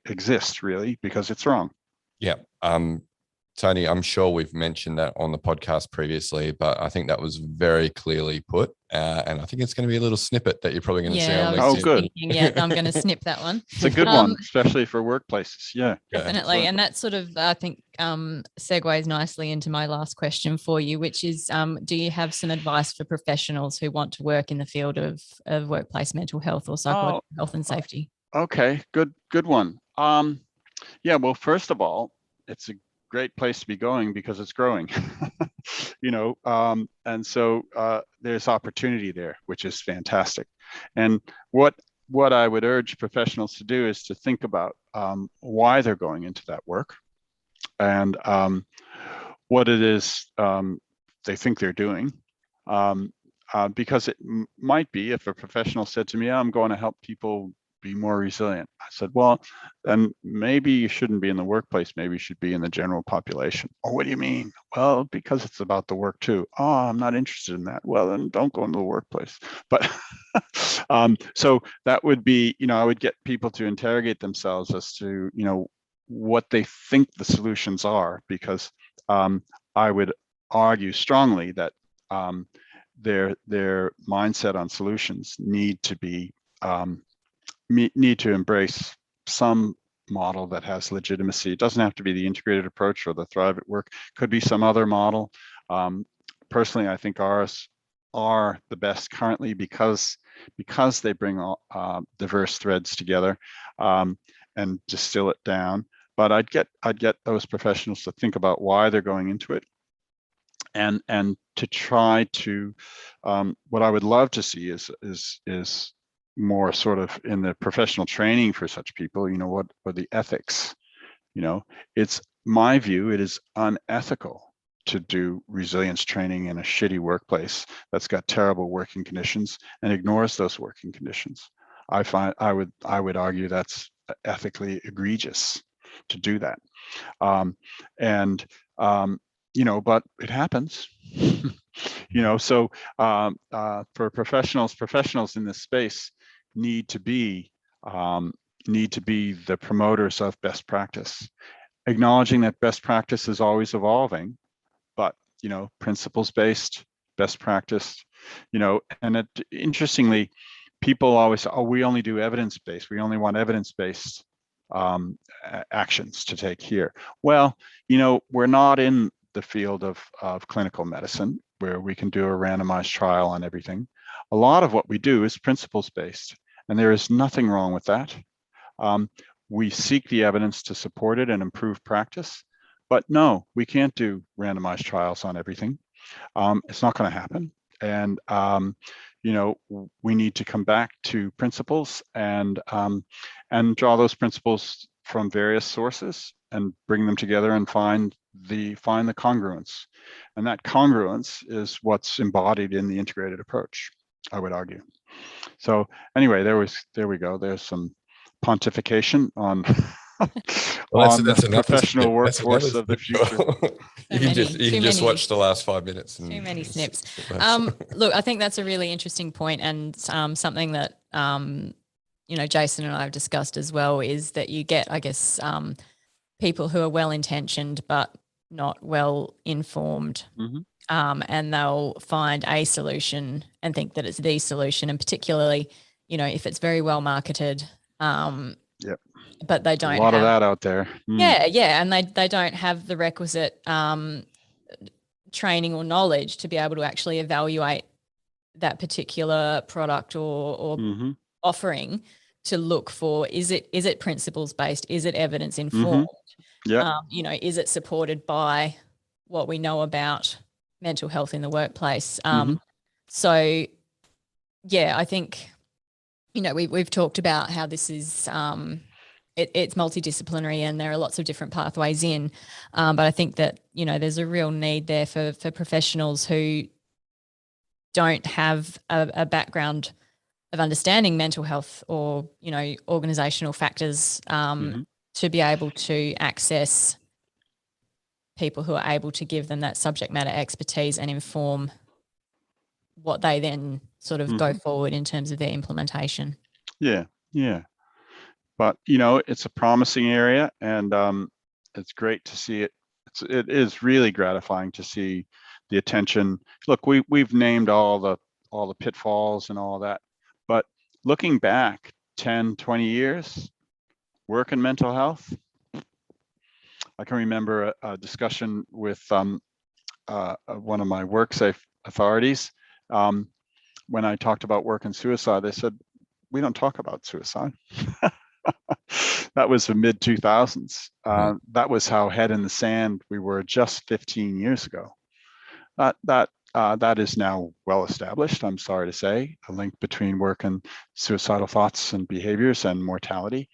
Speaker 3: exist, really, because it's wrong.
Speaker 1: Yeah. Tony, I'm sure we've mentioned that on the podcast previously, but I think that was very clearly put. And I think it's going to be a little snippet that you're probably going to see on LinkedIn.
Speaker 3: Oh, good.
Speaker 2: I'm going to snip that one.
Speaker 3: It's a good one, especially for workplaces. Yeah,
Speaker 2: definitely. And that sort of, I think, segues nicely into my last question for you, which is, do you have some advice for professionals who want to work in the field of workplace mental health or psychological health and safety?
Speaker 3: Okay, good one. Yeah, well, first of all, it's a great place to be going because it's growing. And so there's opportunity there, which is fantastic. And what I would urge professionals to do is to think about why they're going into that work, and what it is they think they're doing. Because it might be, if a professional said to me, I'm going to help people be more resilient, I said, well, then maybe you shouldn't be in the workplace. Maybe you should be in the general population. Oh, what do you mean? Well, because it's about the work too. Oh, I'm not interested in that. Well, then don't go into the workplace. But so that would be, I would get people to interrogate themselves as to, what they think the solutions are, because I would argue strongly that their mindset on solutions need to embrace some model that has legitimacy. It doesn't have to be the integrated approach or the Thrive at Work. Could be some other model. Personally, I think ours are the best currently because they bring all diverse threads together and distill it down. But I'd get those professionals to think about why they're going into it, and to try to what I would love to see is more sort of in the professional training for such people, what are the ethics? It's my view, it is unethical to do resilience training in a shitty workplace that's got terrible working conditions and ignores those working conditions. I would argue that's ethically egregious to do that. But it happens. So for professionals in this space need to be the promoters of best practice, acknowledging that best practice is always evolving, but principles-based best practice, and interestingly, people always say, oh, we only do evidence-based, we only want evidence-based actions to take here. Well, we're not in the field of clinical medicine where we can do a randomized trial on everything. A lot of what we do is principles-based, and there is nothing wrong with that. We seek the evidence to support it and improve practice, but no, we can't do randomized trials on everything. It's not going to happen. And we need to come back to principles and draw those principles from various sources and bring them together and find the congruence. And that congruence is what's embodied in the integrated approach, I would argue. So anyway, there we go. There's some pontification on the professional workforce of the future.
Speaker 1: You can just watch the last 5 minutes.
Speaker 2: Too many snips. Look, I think that's a really interesting point, and something that Jason and I have discussed as well is that you get, I guess, people who are well-intentioned but not well-informed. Mm-hmm. And they'll find a solution and think that it's the solution, and particularly, if it's very well marketed, but they don't. A lot
Speaker 3: of that out there.
Speaker 2: Yeah, and they don't have the requisite training or knowledge to be able to actually evaluate that particular product or mm-hmm. offering, to look for, is it principles based, is it evidence informed, mm-hmm. Is it supported by what we know about mental health in the workplace. Mm-hmm. So yeah, I think, we've talked about how this is, it's multidisciplinary and there are lots of different pathways in, but I think that, there's a real need there for professionals who don't have a background of understanding mental health or, organizational factors, mm-hmm. to be able to access people who are able to give them that subject matter expertise and inform what they then sort of go forward in terms of their implementation.
Speaker 3: Yeah. But, you know, it's a promising area, and it's great to see it. It is really gratifying to see the attention. Look, we've named all the pitfalls and all that, but looking back 10, 20 years, work and mental health, I can remember a discussion with one of my WorkSafe authorities. When I talked about work and suicide, they said, we don't talk about suicide. That was the mid 2000s. That was how head in the sand we were just 15 years ago. That is now well established, I'm sorry to say, a link between work and suicidal thoughts and behaviors and mortality.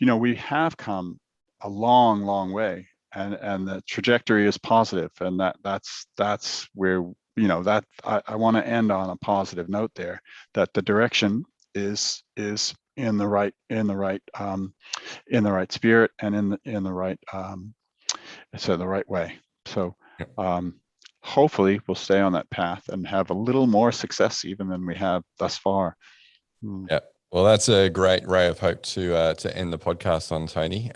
Speaker 3: You know, we have come a long, long way, and the trajectory is positive, and that's where, you know, that I want to end on a positive note there, that the direction is in the right spirit and in the right the right way. So hopefully we'll stay on that path and have a little more success even than we have thus far.
Speaker 1: Yeah. Well, that's a great ray of hope to end the podcast on, Tony.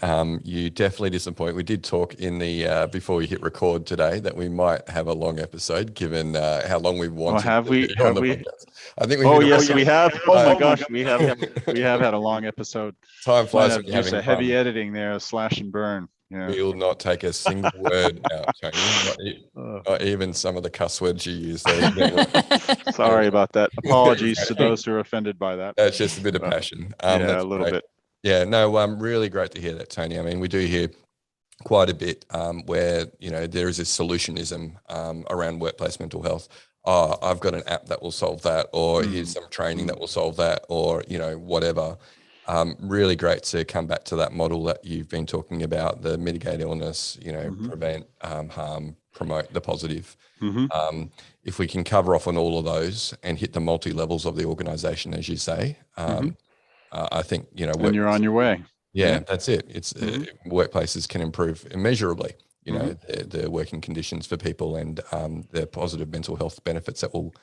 Speaker 1: You definitely disappoint. We did talk in the before we hit record today that we might have a long episode, given how long we've wanted.
Speaker 3: Oh, have we? Have we?
Speaker 1: Podcast. I think we.
Speaker 3: Oh yes, we have. Oh my gosh, we have had a long episode.
Speaker 1: Time flies when
Speaker 3: you're
Speaker 1: you're
Speaker 3: having
Speaker 1: having
Speaker 3: heavy
Speaker 1: fun.
Speaker 3: editing there, slash and burn. Yeah.
Speaker 1: We will not take a single word out, Tony. Not even some of the cuss words you use.
Speaker 3: Sorry about that. Apologies to those who are offended by that.
Speaker 1: That's just a bit of passion.
Speaker 3: Yeah, a little bit.
Speaker 1: Yeah, no, really great to hear that, Tony. I mean, we do hear quite a bit where, you know, there is this solutionism around workplace mental health. Oh, I've got an app that will solve that, or here's some training that will solve that, or, you know, whatever. Really great to come back to that model that you've been talking about, the mitigate illness, you know, prevent harm, promote the positive. If we can cover off on all of those and hit the multi-levels of the organization, as you say, I think, you know,
Speaker 3: and you're on your way.
Speaker 1: Yeah, that's it. It's workplaces can improve immeasurably, you know, the working conditions for people and the positive mental health benefits that will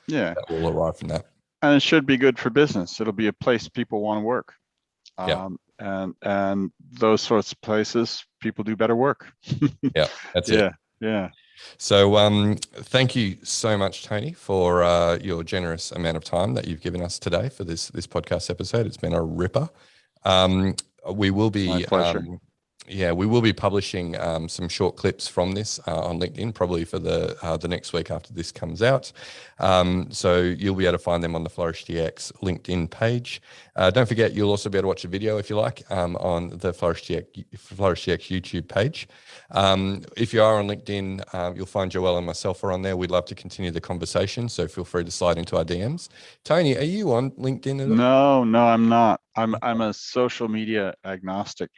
Speaker 1: arrive from that.
Speaker 3: And it should be good for business. It'll be a place people want to work. And those sorts of places, people do better work.
Speaker 1: Yeah, that's it.
Speaker 3: Yeah.
Speaker 1: So thank you so much, Tony, for your generous amount of time that you've given us today for this podcast episode. It's been a ripper. We will be
Speaker 3: my pleasure.
Speaker 1: We will be publishing some short clips from this on LinkedIn, probably for the next week after this comes out. So you'll be able to find them on the Flourish DX LinkedIn page. Don't forget, you'll also be able to watch a video if you like on the Flourish DX YouTube page. If you are on LinkedIn, you'll find Joelle and myself are on there. We'd love to continue the conversation, so feel free to slide into our DMs. Tony, are you on LinkedIn at all?
Speaker 3: No, I'm not. I'm a social media agnostic.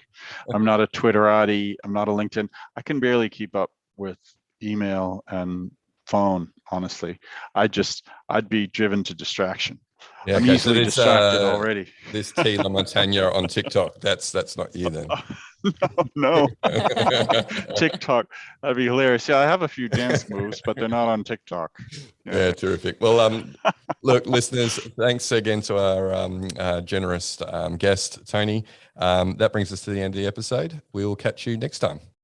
Speaker 3: I'm not a Twitterati. I'm not a LinkedIn. I can barely keep up with email and phone, honestly. I'd be driven to distraction.
Speaker 1: Yeah,
Speaker 3: I'm easily distracted already.
Speaker 1: This T LaMontagne on TikTok, that's not you then.
Speaker 3: No. TikTok, that'd be hilarious. Yeah, I have a few dance moves, but they're not on TikTok.
Speaker 1: Yeah, terrific. Well, look, listeners, thanks again to our generous guest, Tony. That brings us to the end of the episode. We will catch you next time.